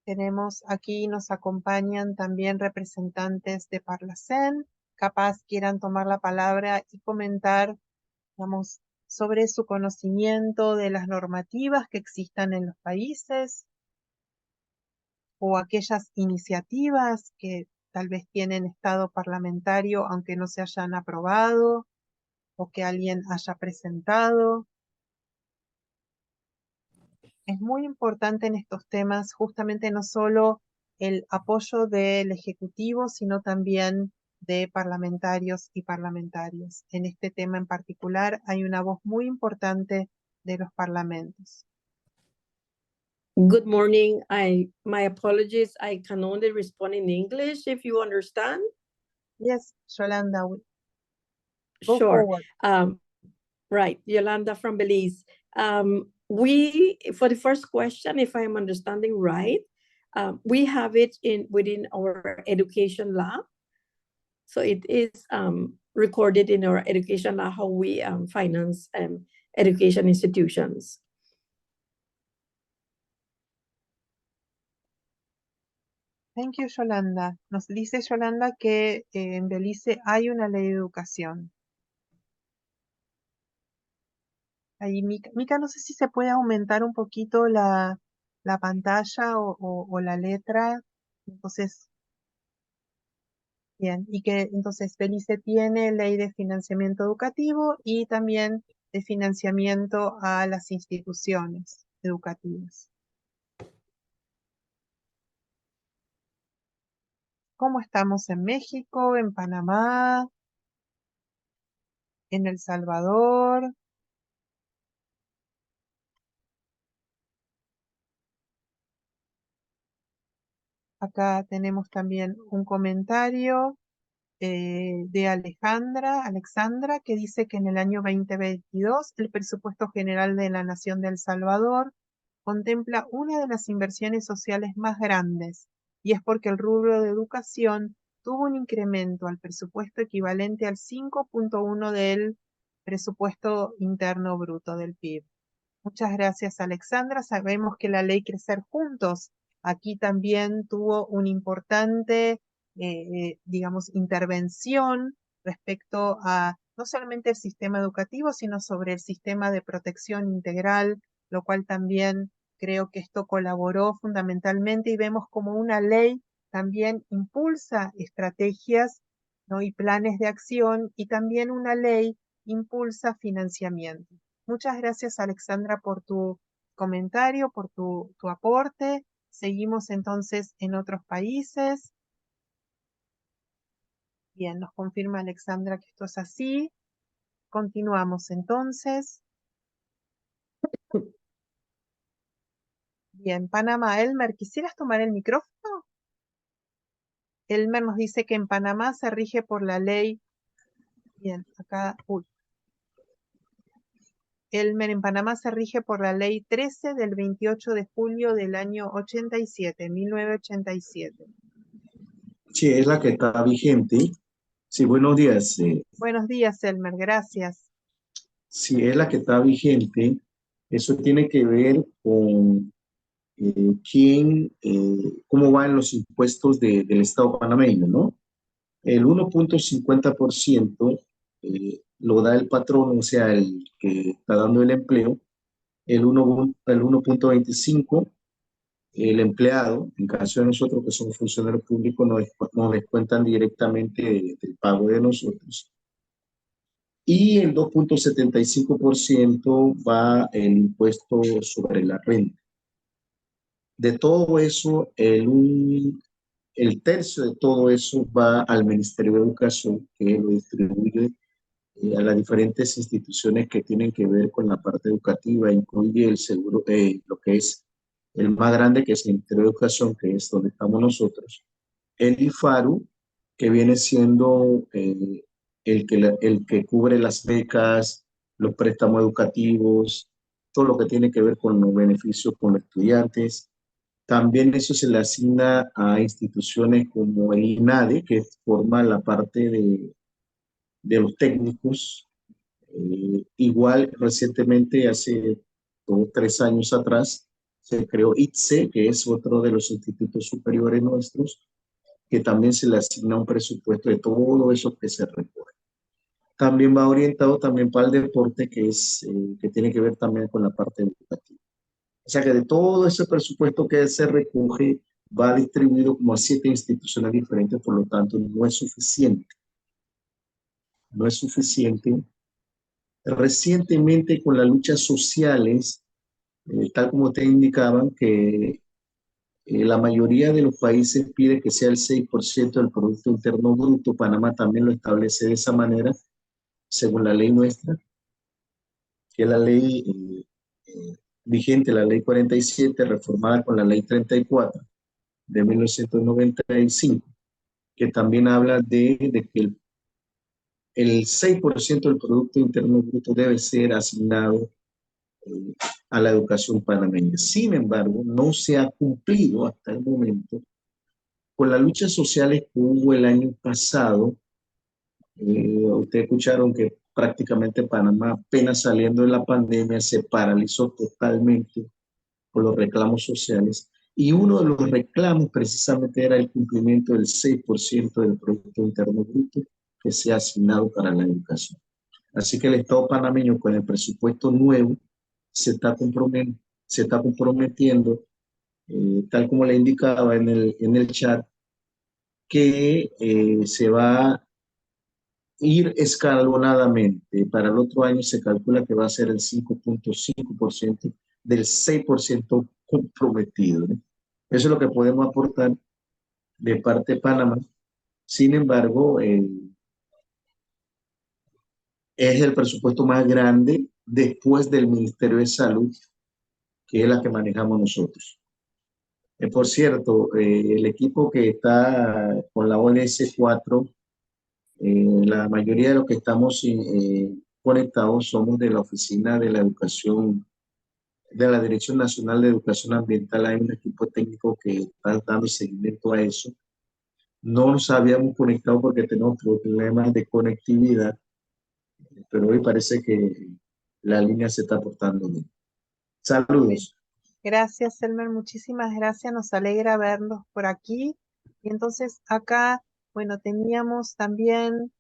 Speaker 1: Tenemos aquí, nos acompañan también representantes de Parlacén, capaz quieran tomar la palabra y comentar, digamos, sobre su conocimiento de las normativas que existan en los países o aquellas iniciativas que tal vez tienen estado parlamentario aunque no se hayan aprobado o que alguien haya presentado. Es muy importante en estos temas justamente no solo el apoyo del Ejecutivo, sino también de parlamentarios y parlamentarias. En este tema en particular hay una voz muy importante de los parlamentos.
Speaker 8: Good morning. My apologies. I can only respond in English if you understand.
Speaker 1: Yes, Yolanda, go
Speaker 8: Sure.
Speaker 1: forward.
Speaker 8: Right, Yolanda from Belize. For the first question, if I'm understanding right, we have it within our education law. So it is recorded in our education law how we finance education institutions.
Speaker 1: Thank you, Yolanda. Nos dice Yolanda que en Belice hay una ley de educación. Ahí, Mica, no sé si se puede aumentar un poquito la pantalla o la letra. Entonces, bien, y que entonces Belice tiene ley de financiamiento educativo y también de financiamiento a las instituciones educativas. ¿Cómo estamos en México, en Panamá, en El Salvador? Acá tenemos también un comentario de Alexandra, que dice que en el año 2022 el presupuesto general de la Nación de El Salvador contempla una de las inversiones sociales más grandes, y es porque el rubro de educación tuvo un incremento al presupuesto equivalente al 5.1 del presupuesto interno bruto del PIB. Muchas gracias, Alexandra. Sabemos que la ley Crecer Juntos aquí también tuvo una importante, digamos, intervención respecto a no solamente el sistema educativo, sino sobre el sistema de protección integral, lo cual también creo que esto colaboró fundamentalmente y vemos como una ley también impulsa estrategias, ¿no? y planes de acción, y también una ley impulsa financiamiento. Muchas gracias, Alexandra, por tu comentario, por tu aporte. Seguimos entonces en otros países. Bien, nos confirma Alexandra que esto es así. Continuamos entonces. Bien, Panamá. Elmer, ¿quisieras tomar el micrófono? Elmer nos dice que en Panamá se rige por la ley. Bien, acá. Elmer, en Panamá se rige por la ley 13 del 28 de julio del año 87, 1987.
Speaker 9: Sí, es la que está vigente. Sí, buenos días.
Speaker 1: Buenos días, Elmer, gracias.
Speaker 9: Sí, es la que está vigente. Eso tiene que ver con cómo van los impuestos del Estado panameño, ¿no? El 1.50% lo da el patrón, o sea, el que está dando el empleo. El 1.25 el empleado, en caso de nosotros que somos funcionarios públicos, nos descuentan directamente del pago de nosotros. Y el 2.75% va el impuesto sobre la renta. De todo eso, el tercio de todo eso va al Ministerio de Educación, que lo distribuye a las diferentes instituciones que tienen que ver con la parte educativa, incluye el seguro, lo que es el más grande, que es el Ministerio de Educación, que es donde estamos nosotros, el IFARU, que viene siendo el que cubre las becas, los préstamos educativos, todo lo que tiene que ver con los beneficios con los estudiantes. También eso se le asigna a instituciones como el INADE, que forma la parte de los técnicos. Igual recientemente, hace 2 o 3 años atrás, se creó ITSE, que es otro de los institutos superiores nuestros, que también se le asigna un presupuesto de todo eso que se recoge. También va orientado también para el deporte, que tiene que ver también con la parte educativa. O sea que de todo ese presupuesto que se recoge, va distribuido como a 7 instituciones diferentes, por lo tanto no es suficiente. No es suficiente. Recientemente, con las luchas sociales, tal como te indicaban, que la mayoría de los países pide que sea el 6% del Producto Interno Bruto. Panamá también lo establece de esa manera, según la ley nuestra, que es la ley vigente, la ley 47, reformada con la ley 34 de 1995, que también habla de que el 6% del Producto Interno Bruto debe ser asignado a la educación panameña. Sin embargo, no se ha cumplido hasta el momento con las luchas sociales que hubo el año pasado. Ustedes escucharon que prácticamente Panamá, apenas saliendo de la pandemia, se paralizó totalmente por los reclamos sociales. Y uno de los reclamos precisamente era el cumplimiento del 6% del Producto Interno Bruto que se ha asignado para la educación. Así que el Estado panameño, con el presupuesto nuevo, se está comprometiendo, tal como le indicaba en el chat, que se va a ir escalonadamente. Para el otro año se calcula que va a ser el 5.5% del 6% comprometido, ¿no? Eso es lo que podemos aportar de parte de Panamá. Sin embargo, es el presupuesto más grande después del Ministerio de Salud, que es la que manejamos nosotros. Por cierto, el equipo que está con la ONS 4, la mayoría de los que estamos conectados somos de la Oficina de la Educación, de la Dirección Nacional de Educación Ambiental. Hay un equipo técnico que está dando seguimiento a eso. No nos habíamos conectado porque tenemos problemas de conectividad, pero hoy parece que la línea se está portando bien. Saludos.
Speaker 1: Gracias, Elmer, muchísimas gracias, nos alegra verlos por aquí. Y entonces acá, bueno, teníamos también,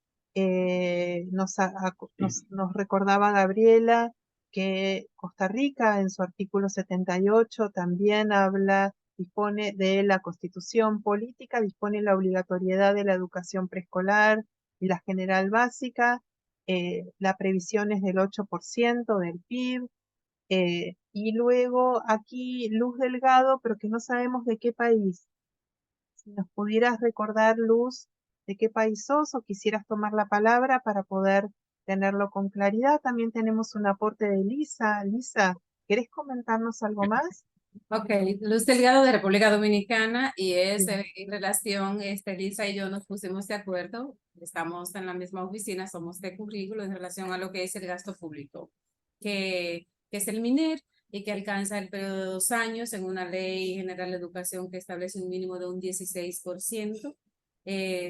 Speaker 1: nos recordaba Gabriela que Costa Rica en su artículo 78 también dispone de la Constitución Política, dispone la obligatoriedad de la educación preescolar y la general básica, la previsión es del 8% del PIB. Y luego aquí Luz Delgado, pero que no sabemos de qué país. Si nos pudieras recordar, Luz, de qué país sos o quisieras tomar la palabra para poder tenerlo con claridad. También tenemos un aporte de Lisa. Lisa, ¿querés comentarnos algo más?
Speaker 10: Ok, Luz Delgado de República Dominicana y es
Speaker 1: Sí.
Speaker 10: en relación, Lisa y yo nos pusimos de acuerdo, estamos en la misma oficina, somos de currículo en relación a lo que es el gasto público, que es el MINER y que alcanza el periodo de 2 años en una ley general de educación que establece un mínimo de un 16%.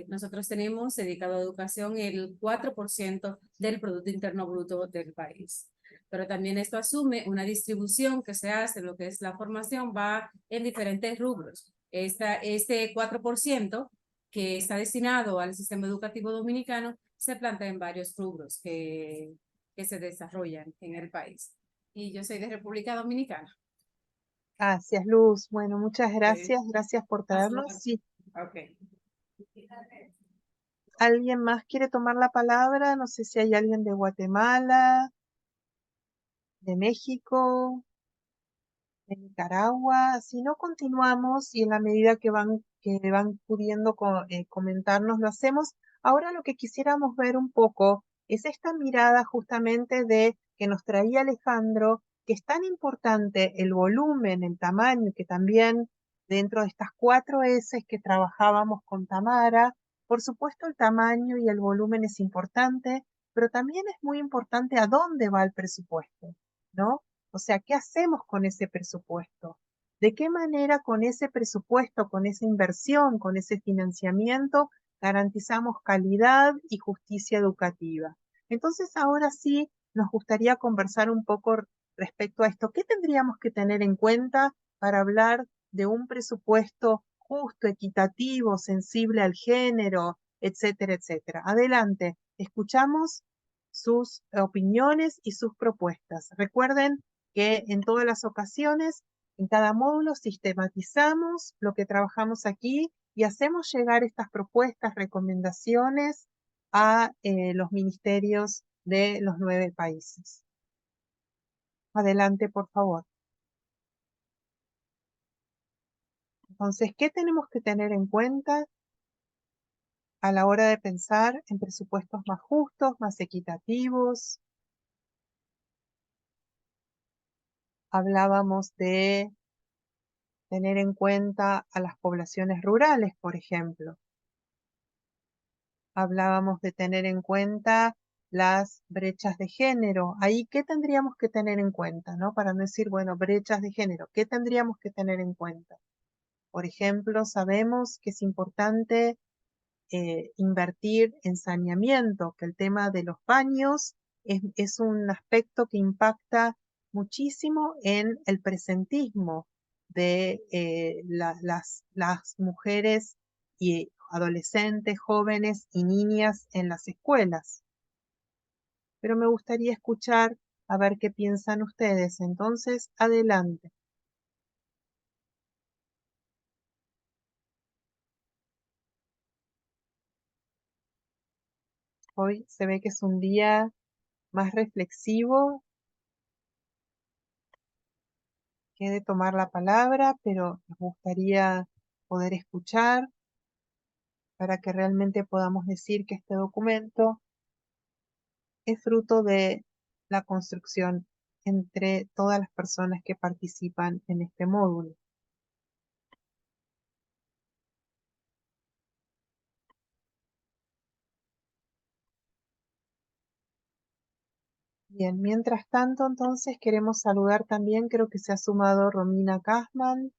Speaker 10: Nosotros tenemos dedicado a educación el 4% del Producto Interno Bruto del país. Pero también esto asume una distribución que se hace, lo que es la formación, va en diferentes rubros. Este 4% que está destinado al sistema educativo dominicano se plantea en varios rubros que se desarrollan en el país. Y yo soy de República Dominicana.
Speaker 1: Gracias, Luz. Bueno, muchas gracias. Gracias por traernos. Sí.
Speaker 10: Ok.
Speaker 1: ¿Alguien más quiere tomar la palabra? No sé si hay alguien de Guatemala, de México, de Nicaragua. Si no, continuamos y en la medida que van pudiendo comentarnos, lo hacemos. Ahora lo que quisiéramos ver un poco es esta mirada justamente de que nos traía Alejandro, que es tan importante el volumen, el tamaño, que también dentro de estas 4 S que trabajábamos con Tamara, por supuesto el tamaño y el volumen es importante, pero también es muy importante a dónde va el presupuesto, ¿no? O sea, ¿qué hacemos con ese presupuesto? ¿De qué manera con ese presupuesto, con esa inversión, con ese financiamiento, garantizamos calidad y justicia educativa? Entonces, ahora sí, nos gustaría conversar un poco respecto a esto. ¿Qué tendríamos que tener en cuenta para hablar de un presupuesto justo, equitativo, sensible al género, etcétera, etcétera? Adelante, escuchamos sus opiniones y sus propuestas. Recuerden que en todas las ocasiones, en cada módulo, sistematizamos lo que trabajamos aquí y hacemos llegar estas propuestas, recomendaciones a los ministerios de los 9 países. Adelante, por favor. Entonces, ¿qué tenemos que tener en cuenta a la hora de pensar en presupuestos más justos, más equitativos? Hablábamos de tener en cuenta a las poblaciones rurales, por ejemplo. Hablábamos de tener en cuenta las brechas de género. Ahí, ¿qué tendríamos que tener en cuenta, no? Para no decir, bueno, brechas de género, ¿qué tendríamos que tener en cuenta? Por ejemplo, sabemos que es importante invertir en saneamiento, que el tema de los baños es un aspecto que impacta muchísimo en el presentismo de las mujeres y adolescentes, jóvenes y niñas en las escuelas. Pero me gustaría escuchar a ver qué piensan ustedes. Entonces, adelante. Hoy se ve que es un día más reflexivo que de tomar la palabra, pero nos gustaría poder escuchar para que realmente podamos decir que este documento es fruto de la construcción entre todas las personas que participan en este módulo. Bien, mientras tanto, entonces queremos saludar también, creo que se ha sumado Romina Kasman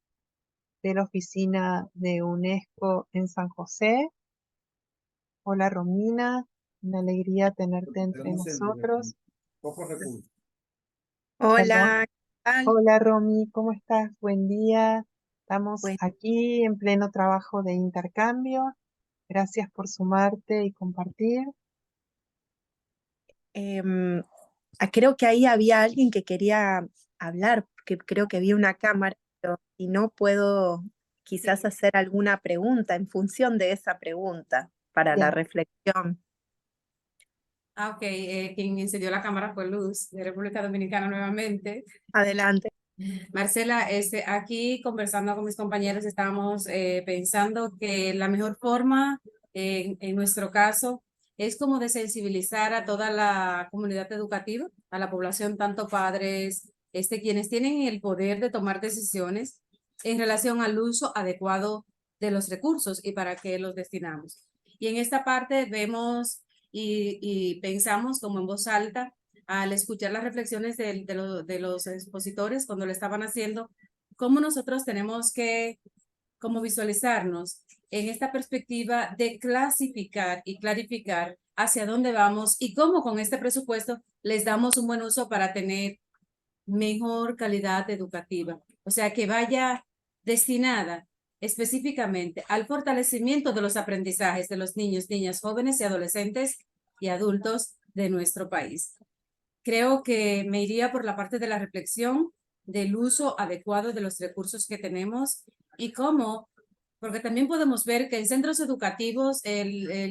Speaker 1: de la oficina de UNESCO en San José. Hola Romina, una alegría tenerte entre nosotros. Perdón.
Speaker 11: Hola, ¿qué tal?
Speaker 1: Hola Romy, ¿cómo estás? Buen día. Estamos
Speaker 11: Pues,
Speaker 1: aquí en pleno trabajo de intercambio. Gracias por sumarte y compartir.
Speaker 11: em, creo que ahí había alguien que quería hablar, porque creo que había una cámara, pero si no puedo quizás hacer alguna pregunta en función de esa pregunta para la
Speaker 1: Bien,
Speaker 11: reflexión.
Speaker 10: Ah, ok. Quien encendió la cámara fue Luz, de República Dominicana nuevamente.
Speaker 11: Adelante.
Speaker 10: Marcela, aquí conversando con mis compañeros, estábamos pensando que la mejor forma, en nuestro caso, es como de sensibilizar a toda la comunidad educativa, a la población, tanto padres, quienes tienen el poder de tomar decisiones en relación al uso adecuado de los recursos y para qué los destinamos. Y en esta parte vemos y pensamos como en voz alta al escuchar las reflexiones de los expositores cuando lo estaban haciendo, cómo nosotros tenemos que como visualizarnos en esta perspectiva de clasificar y clarificar hacia dónde vamos y cómo con este presupuesto les damos un buen uso para tener mejor calidad educativa. O sea, que vaya destinada específicamente al fortalecimiento de los aprendizajes de los niños, niñas, jóvenes y adolescentes y adultos de nuestro país. Creo que me iría por la parte de la reflexión del uso adecuado de los recursos que tenemos y cómo, porque también podemos ver que en centros educativos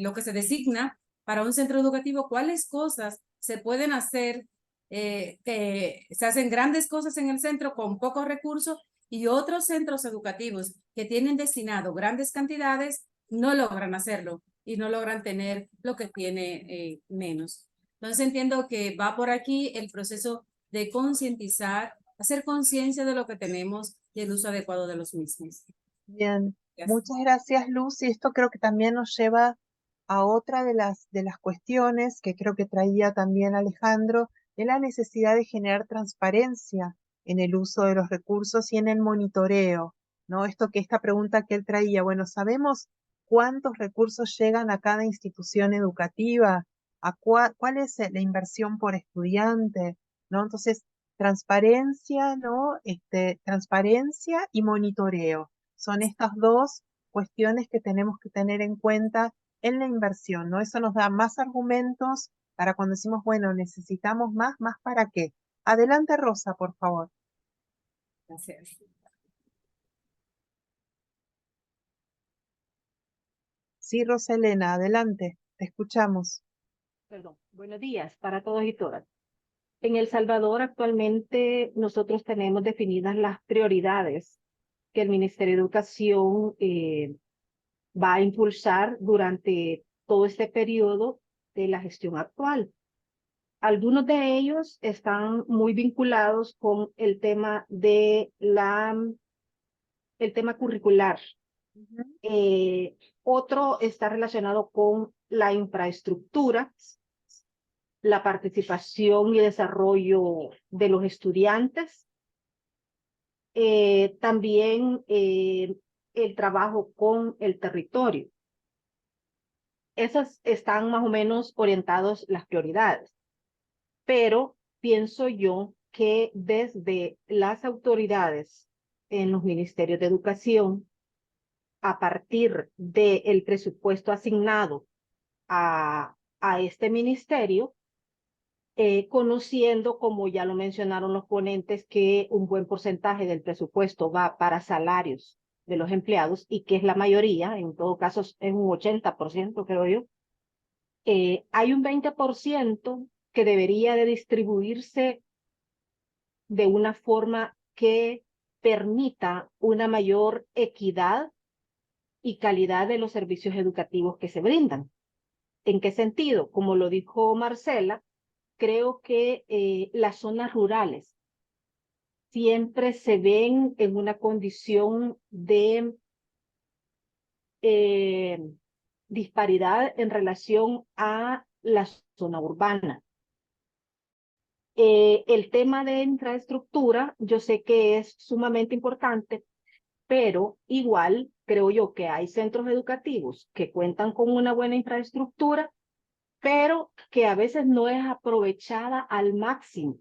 Speaker 10: lo que se designa para un centro educativo, cuáles cosas se pueden hacer, que se hacen grandes cosas en el centro con pocos recursos y otros centros educativos que tienen destinado grandes cantidades no logran hacerlo y no logran tener lo que tiene menos. Entonces entiendo que va por aquí el proceso de concientizar, hacer conciencia de lo que tenemos y el uso adecuado de los mismos.
Speaker 1: bien.
Speaker 10: Gracias.
Speaker 1: Muchas gracias Luz. Y esto creo que también nos lleva a otra de las cuestiones que creo que traía también Alejandro, de la necesidad de generar transparencia en el uso de los recursos y en el monitoreo, ¿no? Esta pregunta que él traía, bueno, ¿sabemos cuántos recursos llegan a cada institución educativa? ¿Cuál es la inversión por estudiante? ¿No? Entonces, transparencia, ¿no? Transparencia y monitoreo. Son estas dos cuestiones que tenemos que tener en cuenta en la inversión, ¿no? Eso nos da más argumentos para cuando decimos, bueno, necesitamos más para qué. Adelante, Rosa, por favor.
Speaker 10: Gracias.
Speaker 1: Sí, Rosa Elena, adelante, te escuchamos.
Speaker 12: Perdón, buenos días para todos y todas. En El Salvador actualmente nosotros tenemos definidas las prioridades que el Ministerio de Educación va a impulsar durante todo este periodo de la gestión actual. Algunos de ellos están muy vinculados con el tema de el tema curricular. Otro está relacionado con la infraestructura, la participación y desarrollo de los estudiantes, también el trabajo con el territorio. Esas están más o menos orientados las prioridades, pero pienso yo que desde las autoridades en los ministerios de educación, a partir del presupuesto asignado a este ministerio, conociendo, como ya lo mencionaron los ponentes, que un buen porcentaje del presupuesto va para salarios de los empleados y que es la mayoría, en todo caso es un 80%, creo yo. Hay un 20% que debería de distribuirse de una forma que permita una mayor equidad y calidad de los servicios educativos que se brindan. ¿En qué sentido? Como lo dijo Marcela, creo que las zonas rurales siempre se ven en una condición de disparidad en relación a la zona urbana. El tema de infraestructura, yo sé que es sumamente importante, pero igual creo yo que hay centros educativos que cuentan con una buena infraestructura, pero que a veces no es aprovechada al máximo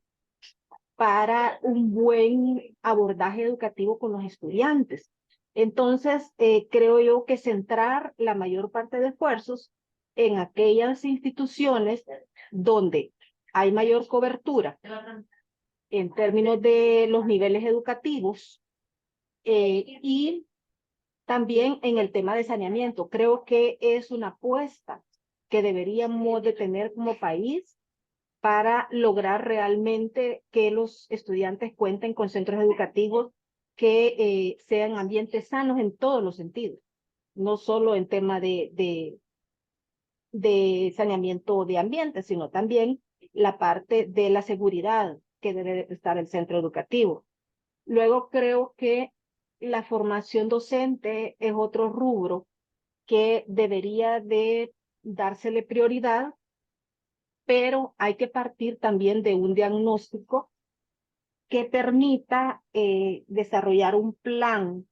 Speaker 12: para un buen abordaje educativo con los estudiantes. Entonces, creo yo que centrar la mayor parte de esfuerzos en aquellas instituciones donde hay mayor cobertura en términos de los niveles educativos y también en el tema de saneamiento. Creo que es una apuesta que deberíamos de tener como país para lograr realmente que los estudiantes cuenten con centros educativos que sean ambientes sanos en todos los sentidos, no solo en tema de saneamiento de ambiente, sino también la parte de la seguridad que debe de prestar el centro educativo. Luego creo que la formación docente es otro rubro que debería de dársele prioridad, pero hay que partir también de un diagnóstico que permita desarrollar un plan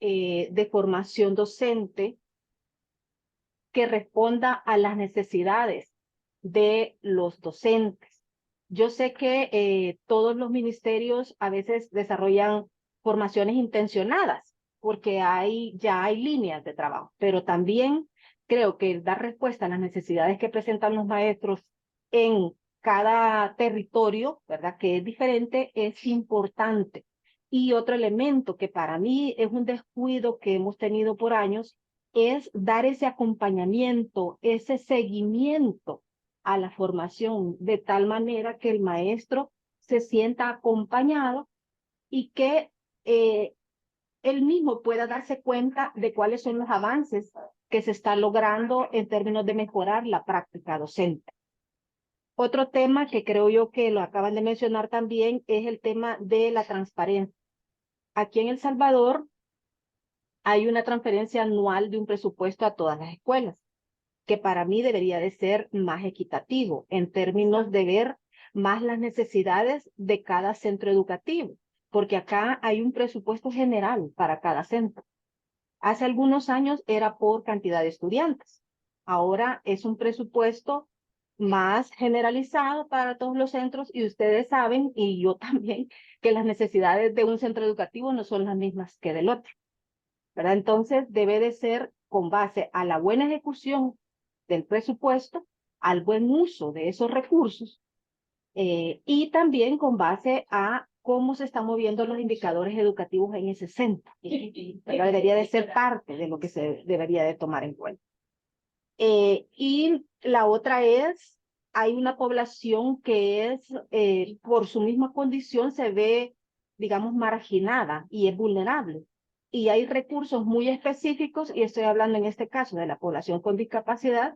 Speaker 12: de formación docente que responda a las necesidades de los docentes. Yo sé que todos los ministerios a veces desarrollan formaciones intencionadas porque ya hay líneas de trabajo, pero también creo que dar respuesta a las necesidades que presentan los maestros en cada territorio, ¿verdad? Que es diferente, es importante. Y otro elemento que para mí es un descuido que hemos tenido por años es dar ese acompañamiento, ese seguimiento a la formación, de tal manera que el maestro se sienta acompañado y que él mismo pueda darse cuenta de cuáles son los avances que se están logrando en términos de mejorar la práctica docente. Otro tema que creo yo que lo acaban de mencionar también es el tema de la transparencia. Aquí en El Salvador hay una transferencia anual de un presupuesto a todas las escuelas, que para mí debería de ser más equitativo en términos de ver más las necesidades de cada centro educativo, porque acá hay un presupuesto general para cada centro. Hace algunos años era por cantidad de estudiantes. Ahora es un presupuesto más generalizado para todos los centros y ustedes saben, y yo también, que las necesidades de un centro educativo no son las mismas que del otro, ¿verdad? Entonces debe de ser con base a la buena ejecución del presupuesto, al buen uso de esos recursos y también con base a cómo se están moviendo los indicadores educativos en ese centro. ¿Verdad? Debería de ser parte de lo que se debería de tomar en cuenta. Y la otra es, hay una población que es, por su misma condición, se ve, digamos, marginada y es vulnerable. Y hay recursos muy específicos, y estoy hablando en este caso de la población con discapacidad,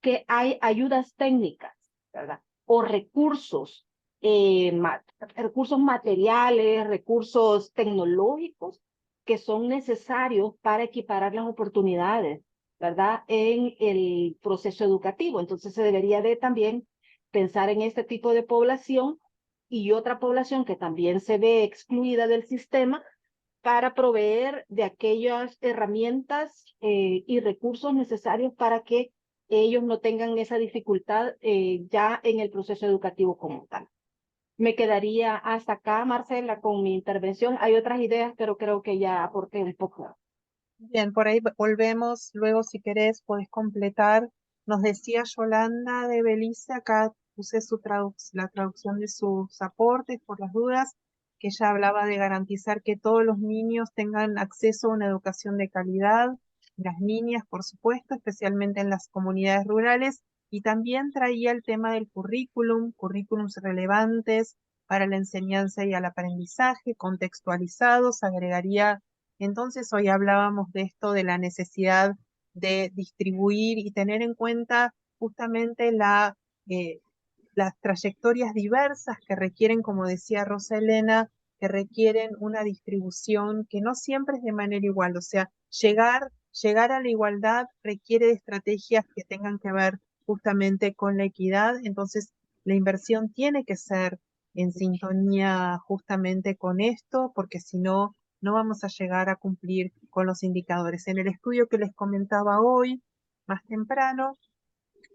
Speaker 12: que hay ayudas técnicas, ¿verdad? O recursos, recursos materiales, recursos tecnológicos que son necesarios para equiparar las oportunidades, ¿verdad? En el proceso educativo. Entonces se debería de también pensar en este tipo de población y otra población que también se ve excluida del sistema para proveer de aquellas herramientas y recursos necesarios para que ellos no tengan esa dificultad ya en el proceso educativo como tal. Me quedaría hasta acá, Marcela, con mi intervención. Hay otras ideas, pero creo que ya aporté un poco.
Speaker 1: Bien, por ahí volvemos luego si querés, podés completar. Nos decía Yolanda de Belice, acá puse la traducción de sus aportes por las dudas, que ella hablaba de garantizar que todos los niños tengan acceso a una educación de calidad, las niñas, por supuesto, especialmente en las comunidades rurales, y también traía el tema del currículums relevantes para la enseñanza y el aprendizaje, contextualizados, agregaría. Entonces hoy hablábamos de esto, de la necesidad de distribuir y tener en cuenta justamente las trayectorias diversas que requieren, como decía Rosa Elena, que requieren una distribución que no siempre es de manera igual. O sea, llegar a la igualdad requiere de estrategias que tengan que ver justamente con la equidad. Entonces, la inversión tiene que ser en sintonía justamente con esto, porque si no, no vamos a llegar a cumplir con los indicadores. En el estudio que les comentaba hoy, más temprano,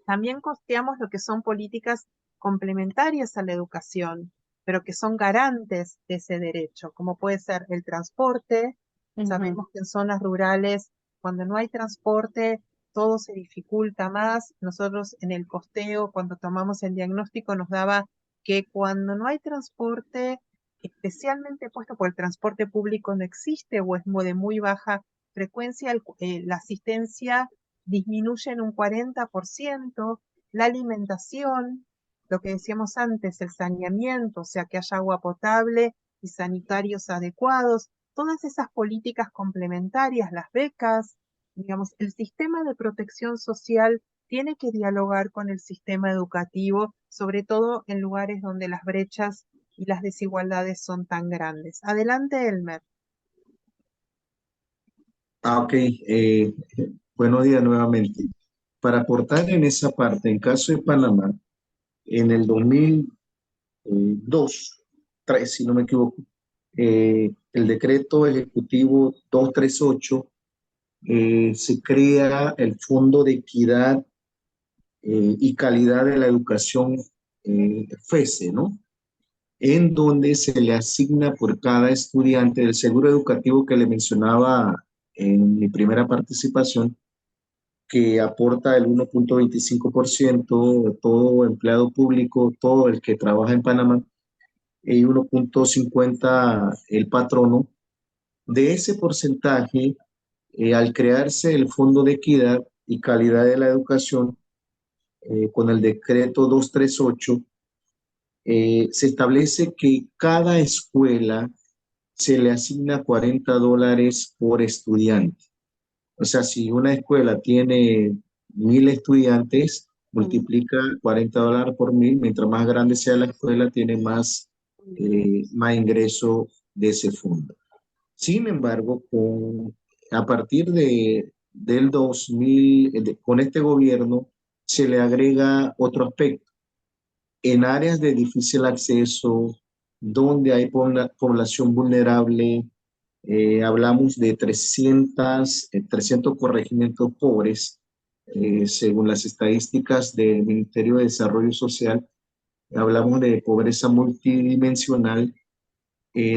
Speaker 1: también costeamos lo que son políticas complementarias a la educación, pero que son garantes de ese derecho, como puede ser el transporte. Sabemos que en zonas rurales, cuando no hay transporte, todo se dificulta más. Nosotros en el costeo, cuando tomamos el diagnóstico, nos daba que cuando no hay transporte, especialmente puesto por el transporte público no existe o es de muy baja frecuencia, la asistencia disminuye en un 40%, la alimentación, lo que decíamos antes, el saneamiento, o sea, que haya agua potable y sanitarios adecuados, todas esas políticas complementarias, las becas, digamos, el sistema de protección social tiene que dialogar con el sistema educativo, sobre todo en lugares donde las brechas y las desigualdades son tan grandes. Adelante, Elmer.
Speaker 9: Ok, buenos días nuevamente. Para aportar en esa parte, en caso de Panamá, en el 2002, 3, si no me equivoco, el decreto ejecutivo 238 se crea el Fondo de Equidad y Calidad de la Educación, FESE, ¿no? En donde se le asigna por cada estudiante del seguro educativo que le mencionaba en mi primera participación, que aporta el 1.25% de todo empleado público, todo el que trabaja en Panamá, y 1.50% el patrono. De ese porcentaje, al crearse el Fondo de Equidad y Calidad de la Educación, con el decreto 238, se establece que cada escuela se le asigna $40 por estudiante. O sea, si una escuela tiene 1,000 estudiantes, multiplica $40 por 1,000. Mientras más grande sea la escuela, tiene más ingreso de ese fondo. Sin embargo, a partir del 2000, con este gobierno, se le agrega otro aspecto. En áreas de difícil acceso, donde hay población vulnerable, hablamos de 300 corregimientos pobres, según las estadísticas del Ministerio de Desarrollo Social. Hablamos de pobreza multidimensional,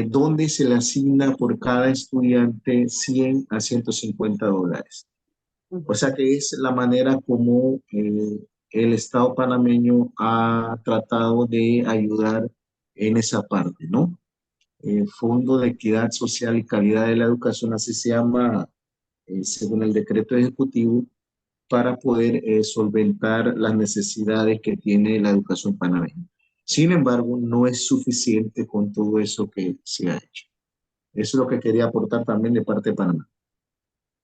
Speaker 9: donde se le asigna por cada estudiante $100 a $150. O sea que es la manera como el Estado panameño ha tratado de ayudar en esa parte, ¿no? Fondo de Equidad Social y Calidad de la Educación, así se llama, según el decreto ejecutivo, para poder solventar las necesidades que tiene la educación panameña. Sin embargo, no es suficiente con todo eso que se ha hecho. Eso es lo que quería aportar también de parte de Panamá.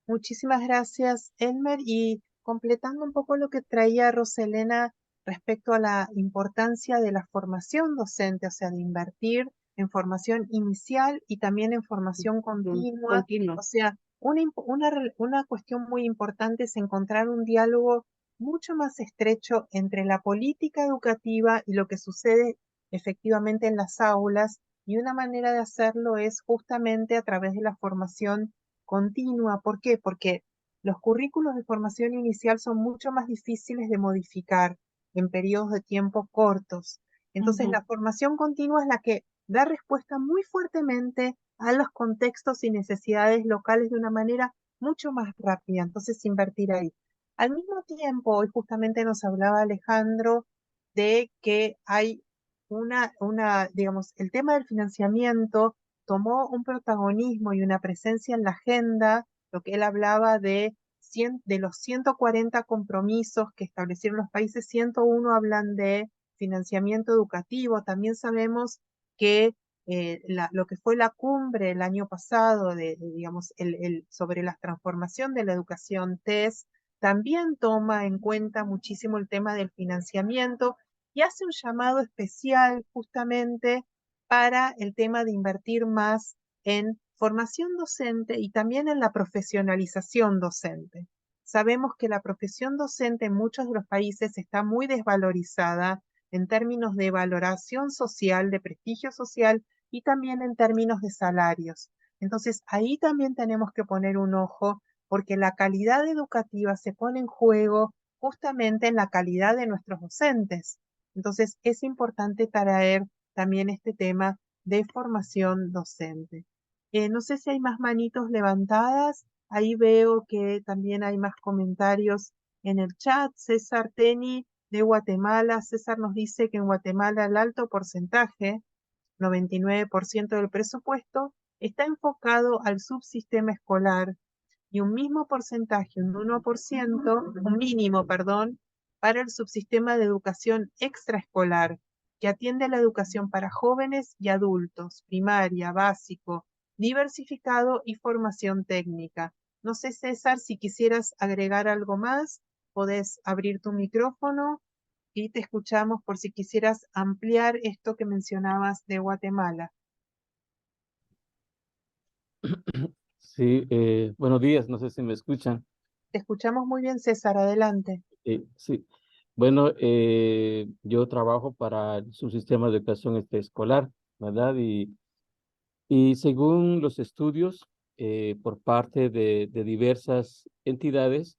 Speaker 1: Muchísimas gracias, Elmer. Y completando un poco lo que traía Roselena respecto a la importancia de la formación docente, o sea, de invertir en formación inicial y también en formación continua. O sea, una cuestión muy importante es encontrar un diálogo mucho más estrecho entre la política educativa y lo que sucede efectivamente en las aulas, y una manera de hacerlo es justamente a través de la formación continua. ¿Por qué? Porque los currículos de formación inicial son mucho más difíciles de modificar en periodos de tiempo cortos. Entonces, la formación continua es la que da respuesta muy fuertemente a los contextos y necesidades locales de una manera mucho más rápida. Entonces, invertir ahí. Al mismo tiempo, hoy justamente nos hablaba Alejandro de que hay digamos, el tema del financiamiento tomó un protagonismo y una presencia en la agenda, lo que él hablaba de los 140 compromisos que establecieron los países, 101 hablan de financiamiento educativo. También sabemos que lo que fue la cumbre el año pasado digamos, sobre la transformación de la educación TES, también toma en cuenta muchísimo el tema del financiamiento y hace un llamado especial justamente para el tema de invertir más en formación docente y también en la profesionalización docente. Sabemos que la profesión docente en muchos de los países está muy desvalorizada, en términos de valoración social, de prestigio social y también en términos de salarios. Entonces, ahí también tenemos que poner un ojo porque la calidad educativa se pone en juego justamente en la calidad de nuestros docentes. Entonces, es importante traer también este tema de formación docente. No sé si hay más manitos levantadas. Ahí veo que también hay más comentarios en el chat. César Teni de Guatemala. César nos dice que en Guatemala el alto porcentaje, 99% del presupuesto, está enfocado al subsistema escolar y un mismo porcentaje, un 1%, un mínimo, perdón, para el subsistema de educación extraescolar, que atiende a la educación para jóvenes y adultos, primaria, básico, diversificado y formación técnica. No sé, César, si quisieras agregar algo más, podés abrir tu micrófono y te escuchamos por si quisieras ampliar esto que mencionabas de Guatemala.
Speaker 7: Sí, buenos días, no sé si me escuchan.
Speaker 1: Te escuchamos muy bien, César, adelante.
Speaker 7: Sí, bueno, yo trabajo para el subsistema de educación escolar, ¿verdad? Y según los estudios por parte de diversas entidades,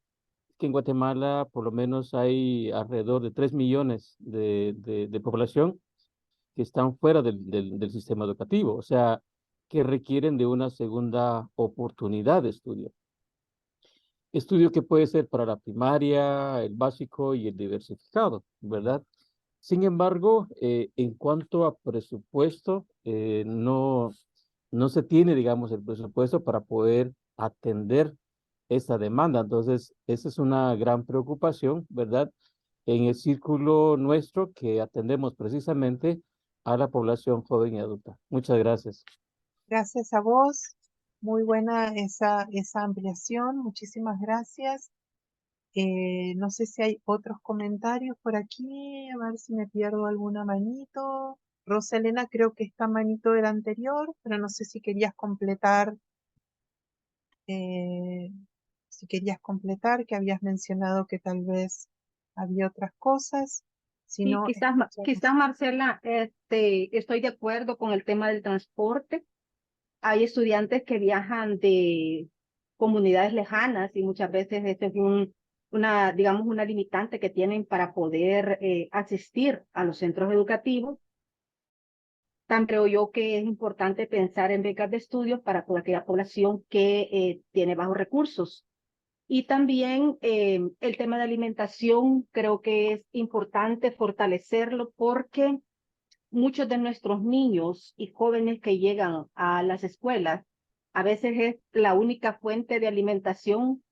Speaker 7: que en Guatemala por lo menos hay alrededor de 3 millones de población que están fuera del sistema educativo, o sea, que requieren de una segunda oportunidad de estudio. Estudio que puede ser para la primaria, el básico y el diversificado, ¿verdad? Sin embargo, en cuanto a presupuesto, no se tiene, digamos, el presupuesto para poder atender esta demanda. Entonces, esa es una gran preocupación, ¿verdad? En el círculo nuestro que atendemos precisamente a la población joven y adulta. Muchas gracias.
Speaker 1: Gracias a vos. Muy buena esa ampliación. Muchísimas gracias. No sé si hay otros comentarios por aquí. A ver si me pierdo alguna manito. Roselena, creo que esta manito era anterior, pero no sé si querías completar. Si querías completar, que habías mencionado que tal vez había otras cosas. Si
Speaker 12: Sí,
Speaker 1: no,
Speaker 12: quizás Marcela, estoy de acuerdo con el tema del transporte. Hay estudiantes que viajan de comunidades lejanas y muchas veces este es digamos, una limitante que tienen para poder asistir a los centros educativos. También creo yo que es importante pensar en becas de estudios para toda aquella población que tiene bajos recursos. Y también el tema de alimentación, creo que es importante fortalecerlo porque muchos de nuestros niños y jóvenes que llegan a las escuelas, a veces es la única fuente de alimentación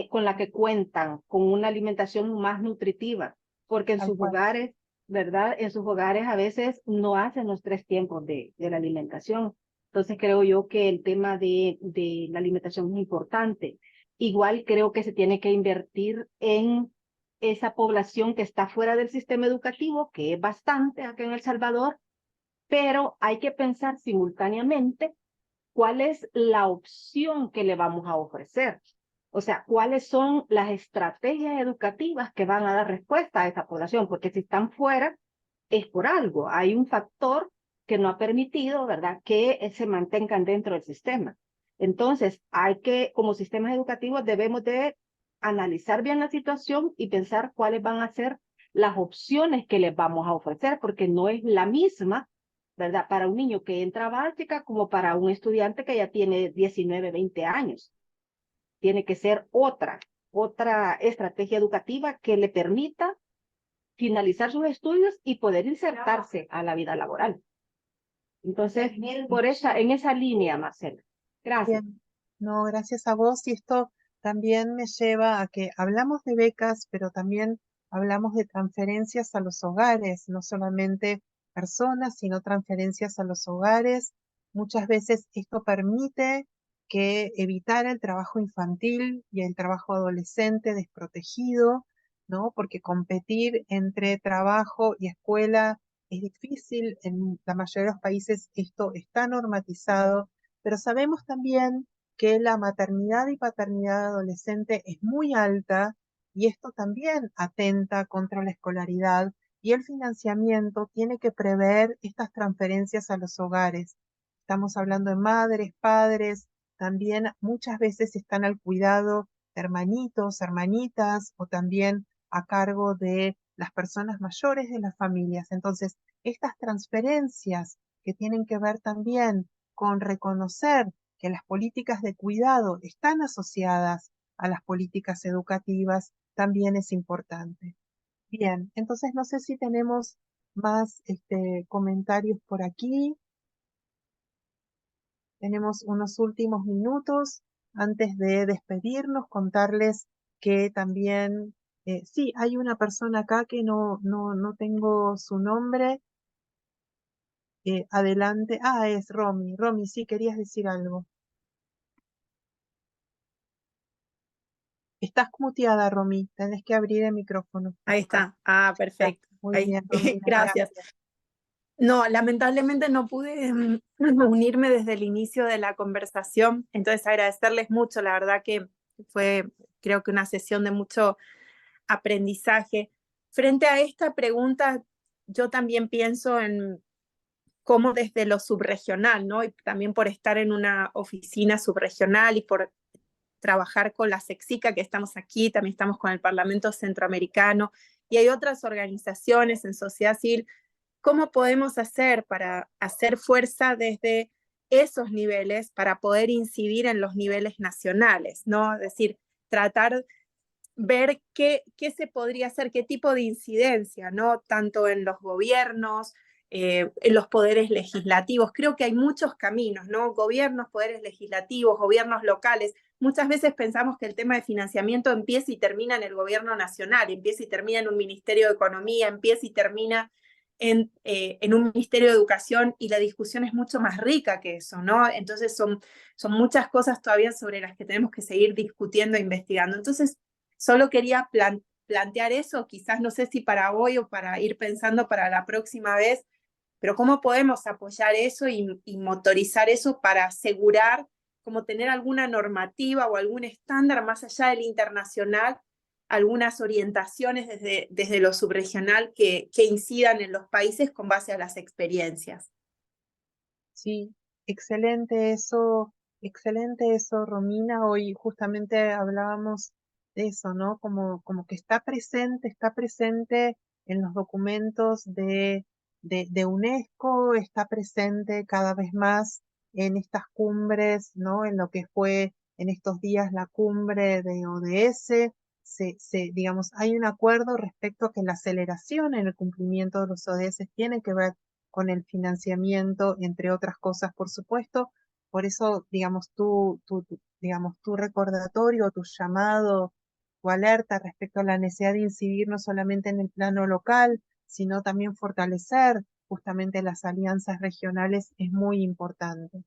Speaker 12: con la que cuentan, con una alimentación más nutritiva, porque en sus hogares, ¿verdad? En sus hogares a veces no hacen los 3 tiempos de la alimentación. Entonces creo yo que el tema de la alimentación es importante. Igual creo que se tiene que invertir en esa población que está fuera del sistema educativo, que es bastante acá en El Salvador, pero hay que pensar simultáneamente cuál es la opción que le vamos a ofrecer. O sea, cuáles son las estrategias educativas que van a dar respuesta a esa población, porque si están fuera es por algo. Hay un factor que no ha permitido, ¿verdad?, que se mantengan dentro del sistema. Entonces, como sistemas educativos, debemos de analizar bien la situación y pensar cuáles van a ser las opciones que les vamos a ofrecer, porque no es la misma, ¿verdad?, para un niño que entra a básica como para un estudiante que ya tiene 19, 20 años. Tiene que ser otra estrategia educativa que le permita finalizar sus estudios y poder insertarse a la vida laboral. Entonces, en esa línea, Marcela. Gracias.
Speaker 1: Bien. No, gracias a vos. Y esto también me lleva a que hablamos de becas, pero también hablamos de transferencias a los hogares, no solamente personas, sino transferencias a los hogares. Muchas veces esto permite que evitar el trabajo infantil y el trabajo adolescente desprotegido, ¿no? Porque competir entre trabajo y escuela es difícil. En la mayoría de los países esto está normatizado, pero sabemos también que la maternidad y paternidad adolescente es muy alta y esto también atenta contra la escolaridad y el financiamiento tiene que prever estas transferencias a los hogares. Estamos hablando de madres, padres, también muchas veces están al cuidado de hermanitos, hermanitas, o también a cargo de las personas mayores de las familias. Entonces, estas transferencias que tienen que ver también con reconocer que las políticas de cuidado están asociadas a las políticas educativas, también es importante. Bien, entonces no sé si tenemos más comentarios por aquí. Tenemos unos últimos minutos antes de despedirnos, contarles que también, sí, hay una persona acá que no tengo su nombre. Adelante. Ah, es Romy. Romy, sí, querías decir algo. Estás muteada, Romy. Tenés que abrir el micrófono.
Speaker 11: Ahí está. Ah, perfecto.
Speaker 1: Muy
Speaker 11: Ahí.
Speaker 1: bien, Romina,
Speaker 11: Gracias. No, lamentablemente no pude unirme desde el inicio de la conversación, entonces agradecerles mucho, la verdad que fue, creo que una sesión de mucho aprendizaje. Frente a esta pregunta, yo también pienso en cómo desde lo subregional, ¿no? Y también por estar en una oficina subregional y por trabajar con la SEXICA, que estamos aquí, también estamos con el Parlamento Centroamericano, y hay otras organizaciones en sociedad civil. ¿Cómo podemos hacer para hacer fuerza desde esos niveles para poder incidir en los niveles nacionales, ¿no? Es decir, tratar, ver qué se podría hacer, qué tipo de incidencia, ¿no? Tanto en los gobiernos, en los poderes legislativos. Creo que hay muchos caminos, ¿no? Gobiernos, poderes legislativos, gobiernos locales. Muchas veces pensamos que el tema de financiamiento empieza y termina en el gobierno nacional, empieza y termina en un Ministerio de Economía, empieza y termina en un Ministerio de Educación, y la discusión es mucho más rica que eso, ¿no? Entonces son muchas cosas todavía sobre las que tenemos que seguir discutiendo e investigando. Entonces, solo quería plantear eso, quizás no sé si para hoy o para ir pensando para la próxima vez, pero cómo podemos apoyar eso y motorizar eso para asegurar, como tener alguna normativa o algún estándar más allá del internacional, algunas orientaciones desde lo subregional que incidan en los países con base a las experiencias.
Speaker 1: Sí, excelente eso, Romina. Hoy justamente hablábamos de eso, ¿no? Como que está presente en los documentos de UNESCO, está presente cada vez más en estas cumbres, ¿no? En lo que fue en estos días la cumbre de ODS. Digamos, hay un acuerdo respecto a que la aceleración en el cumplimiento de los ODS tiene que ver con el financiamiento, entre otras cosas, por supuesto. Por eso, digamos, digamos, tu recordatorio, tu llamado, tu alerta respecto a la necesidad de incidir no solamente en el plano local, sino también fortalecer justamente las alianzas regionales es muy importante.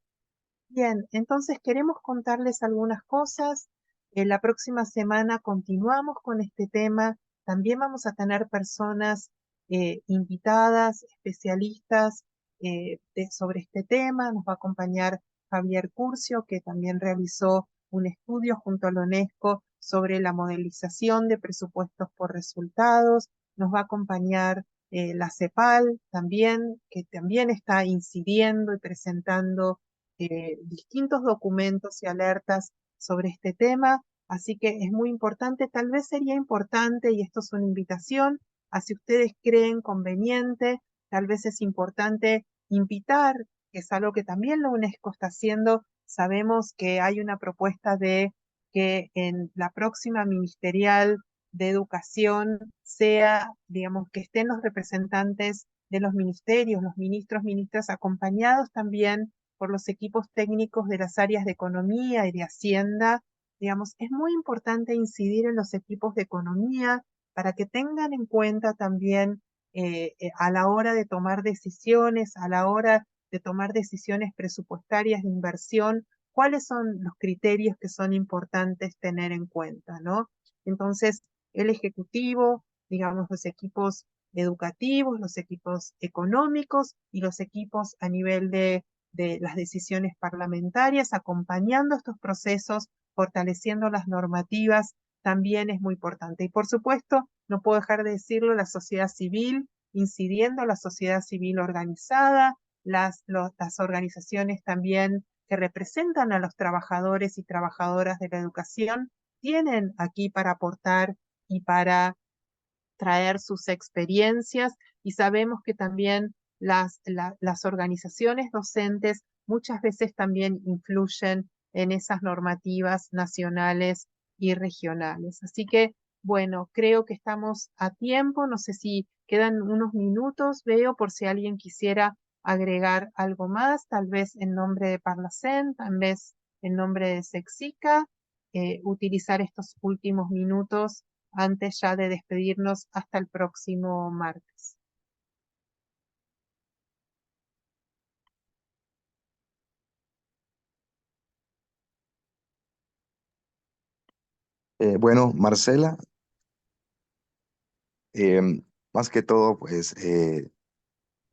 Speaker 1: Bien, entonces queremos contarles algunas cosas. La próxima semana continuamos con este tema. También vamos a tener personas invitadas, especialistas sobre este tema. Nos va a acompañar Javier Curcio, que también realizó un estudio junto a la UNESCO sobre la modelización de presupuestos por resultados. Nos va a acompañar la CEPAL también, que también está incidiendo y presentando distintos documentos y alertas sobre este tema, así que es muy importante. Tal vez sería importante, y esto es una invitación, a si ustedes creen conveniente, tal vez es importante invitar, que es algo que también la UNESCO está haciendo. Sabemos que hay una propuesta de que en la próxima ministerial de educación sea, digamos, que estén los representantes de los ministerios, los ministros, ministras, acompañados también por los equipos técnicos de las áreas de economía y de hacienda. Digamos, es muy importante incidir en los equipos de economía para que tengan en cuenta también a la hora de tomar decisiones, a la hora de tomar decisiones presupuestarias de inversión, cuáles son los criterios que son importantes tener en cuenta, ¿no? Entonces, el ejecutivo, digamos, los equipos educativos, los equipos económicos y los equipos a nivel de las decisiones parlamentarias, acompañando estos procesos, fortaleciendo las normativas, también es muy importante. Y por supuesto, no puedo dejar de decirlo, la sociedad civil, incidiendo la sociedad civil organizada, las organizaciones también que representan a los trabajadores y trabajadoras de la educación, tienen aquí para aportar y para traer sus experiencias, y sabemos que también las organizaciones docentes muchas veces también influyen en esas normativas nacionales y regionales. Así que, bueno, creo que estamos a tiempo. No sé si quedan unos minutos, veo, por si alguien quisiera agregar algo más, tal vez en nombre de Parlacen, tal vez en nombre de Sexica, utilizar estos últimos minutos antes ya de despedirnos hasta el próximo martes.
Speaker 6: Bueno, Marcela, más que todo, pues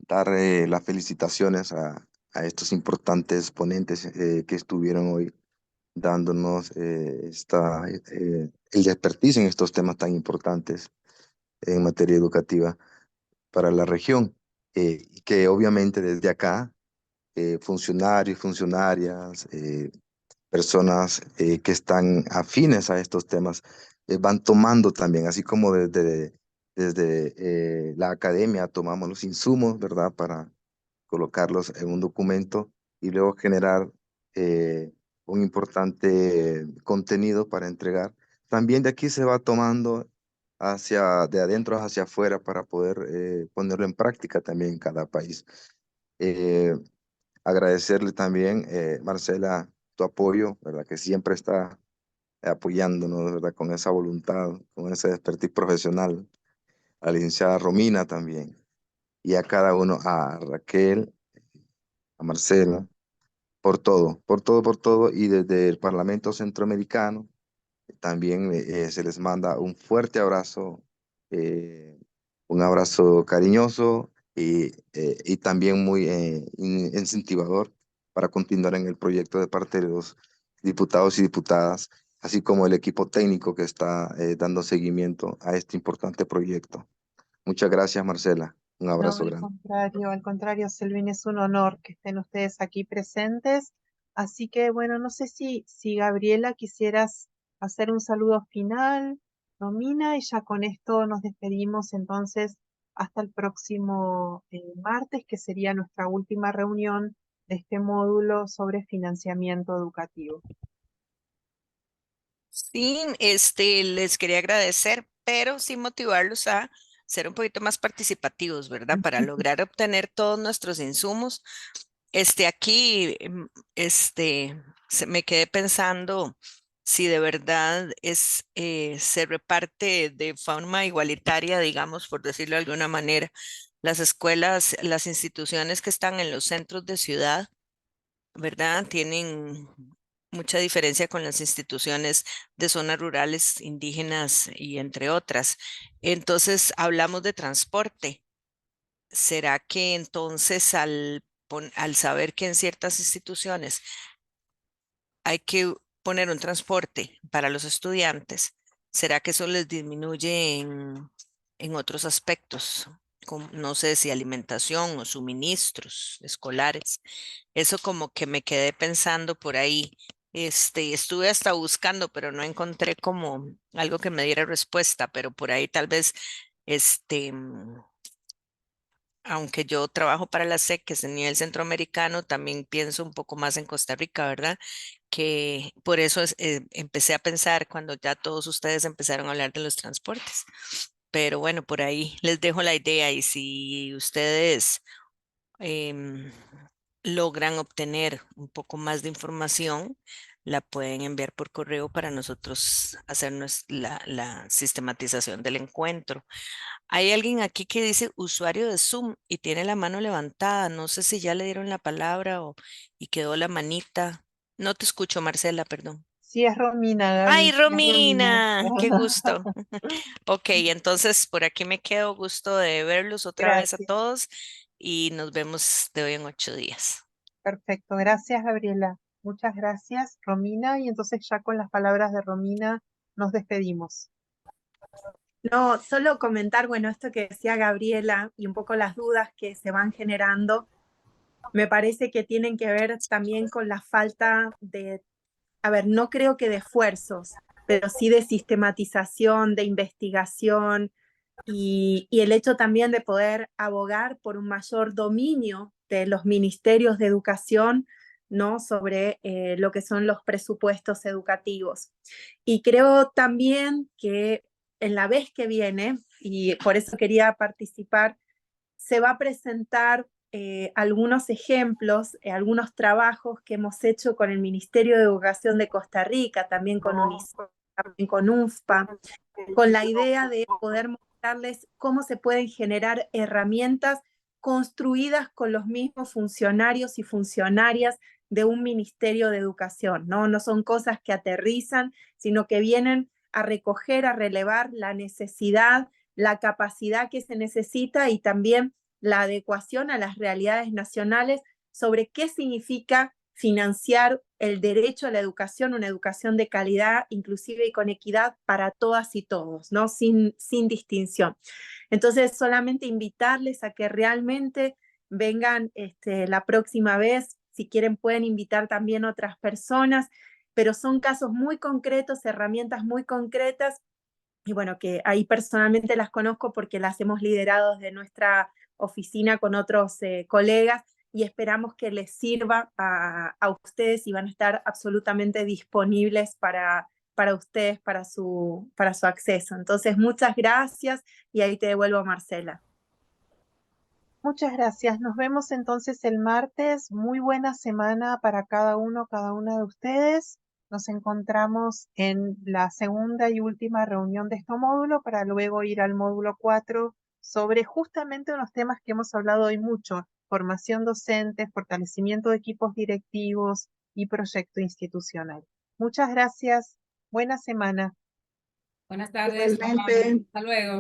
Speaker 6: dar las felicitaciones a estos importantes ponentes que estuvieron hoy dándonos el expertise en estos temas tan importantes en materia educativa para la región. Y que obviamente desde acá, funcionarios, funcionarias, personas que están afines a estos temas van tomando también, así como desde la academia tomamos los insumos, ¿verdad? Para colocarlos en un documento y luego generar un importante contenido para entregar. También de aquí se va tomando de adentro hacia afuera para poder ponerlo en práctica también en cada país. Eh, Agradecerle también, Marcela, tu apoyo, ¿verdad? Que siempre está apoyándonos, ¿verdad? Con esa voluntad, con ese expertise profesional. A la licenciada Romina también. Y a cada uno, a Raquel, a Marcela, por todo, por todo, por todo. Y desde el Parlamento Centroamericano también se les manda un abrazo cariñoso y también muy incentivador para continuar en el proyecto de parte de los diputados y diputadas, así como el equipo técnico que está dando seguimiento a este importante proyecto. Muchas gracias, Marcela. Un
Speaker 1: No,
Speaker 6: abrazo grande.
Speaker 1: al contrario, Selvin, es un honor que estén ustedes aquí presentes. Así que, bueno, no sé si Gabriela quisieras hacer un saludo final, Romina, y ya con esto nos despedimos entonces hasta el próximo martes, que sería nuestra última reunión de este módulo sobre financiamiento educativo.
Speaker 3: Sí, les quería agradecer, pero sí motivarlos a ser un poquito más participativos, ¿verdad? Para lograr obtener todos nuestros insumos. Aquí, me quedé pensando si de verdad se reparte de forma igualitaria, digamos, por decirlo de alguna manera, las escuelas, las instituciones que están en los centros de ciudad, ¿verdad? Tienen mucha diferencia con las instituciones de zonas rurales, indígenas y entre otras. Entonces, hablamos de transporte. ¿Será que entonces al saber que en ciertas instituciones hay que poner un transporte para los estudiantes, será que eso les disminuye en otros aspectos? No sé si alimentación o suministros escolares. Eso como que me quedé pensando por ahí. Estuve hasta buscando, pero no encontré como algo que me diera respuesta, pero por ahí tal vez, aunque yo trabajo para la SEC, que es a nivel centroamericano, también pienso un poco más en Costa Rica, ¿verdad? Que por eso empecé a pensar cuando ya todos ustedes empezaron a hablar de los transportes. Pero bueno, por ahí les dejo la idea y si ustedes em, logran obtener un poco más de información, la pueden enviar por correo para nosotros hacernos la sistematización del encuentro. Hay alguien aquí que dice usuario de Zoom y tiene la mano levantada. No sé si ya le dieron la palabra y quedó la manita. No te escucho, Marcela, perdón.
Speaker 1: Sí, es Romina, Gaby,
Speaker 3: Ay,
Speaker 1: es Romina.
Speaker 3: Romina, qué gusto. Ok, entonces por aquí me quedo gusto de verlos otra vez a
Speaker 1: Gracias.
Speaker 3: todos y nos vemos de hoy en 8 días.
Speaker 1: Perfecto, gracias, Gabriela. Muchas gracias, Romina. Y entonces ya con las palabras de Romina nos despedimos.
Speaker 11: No, solo comentar, bueno, esto que decía Gabriela y un poco las dudas que se van generando, me parece que tienen que ver también con la falta de, a ver, no creo que de esfuerzos, pero sí de sistematización, de investigación y el hecho también de poder abogar por un mayor dominio de los ministerios de educación, ¿no? Sobre lo que son los presupuestos educativos. Y creo también que en la vez que viene, y por eso quería participar, se va a presentar algunos ejemplos, algunos trabajos que hemos hecho con el Ministerio de Educación de Costa Rica, también con UNICEF, también con UNFPA, con la idea de poder mostrarles cómo se pueden generar herramientas construidas con los mismos funcionarios y funcionarias de un Ministerio de Educación, ¿no? No son cosas que aterrizan, sino que vienen a recoger, a relevar la necesidad, la capacidad que se necesita y también la adecuación a las realidades nacionales sobre qué significa financiar el derecho a la educación, una educación de calidad, inclusive y con equidad para todas y todos, ¿no? Sin distinción. Entonces, solamente invitarles a que realmente vengan la próxima vez. Si quieren, pueden invitar también a otras personas, pero son casos muy concretos, herramientas muy concretas, y bueno, que ahí personalmente las conozco porque las hemos liderado desde nuestra oficina con otros colegas y esperamos que les sirva a ustedes y van a estar absolutamente disponibles para ustedes, para su acceso. Entonces, muchas gracias y ahí te devuelvo a Marcela.
Speaker 1: Muchas gracias. Nos vemos entonces el martes. Muy buena semana para cada uno, cada una de ustedes. Nos encontramos en la segunda y última reunión de este módulo para luego ir al módulo 4 sobre justamente los temas que hemos hablado hoy mucho: formación docente, fortalecimiento de equipos directivos y proyecto institucional. Muchas gracias. Buena semana.
Speaker 10: Buenas tardes.
Speaker 2: Igualmente.
Speaker 10: Hasta luego.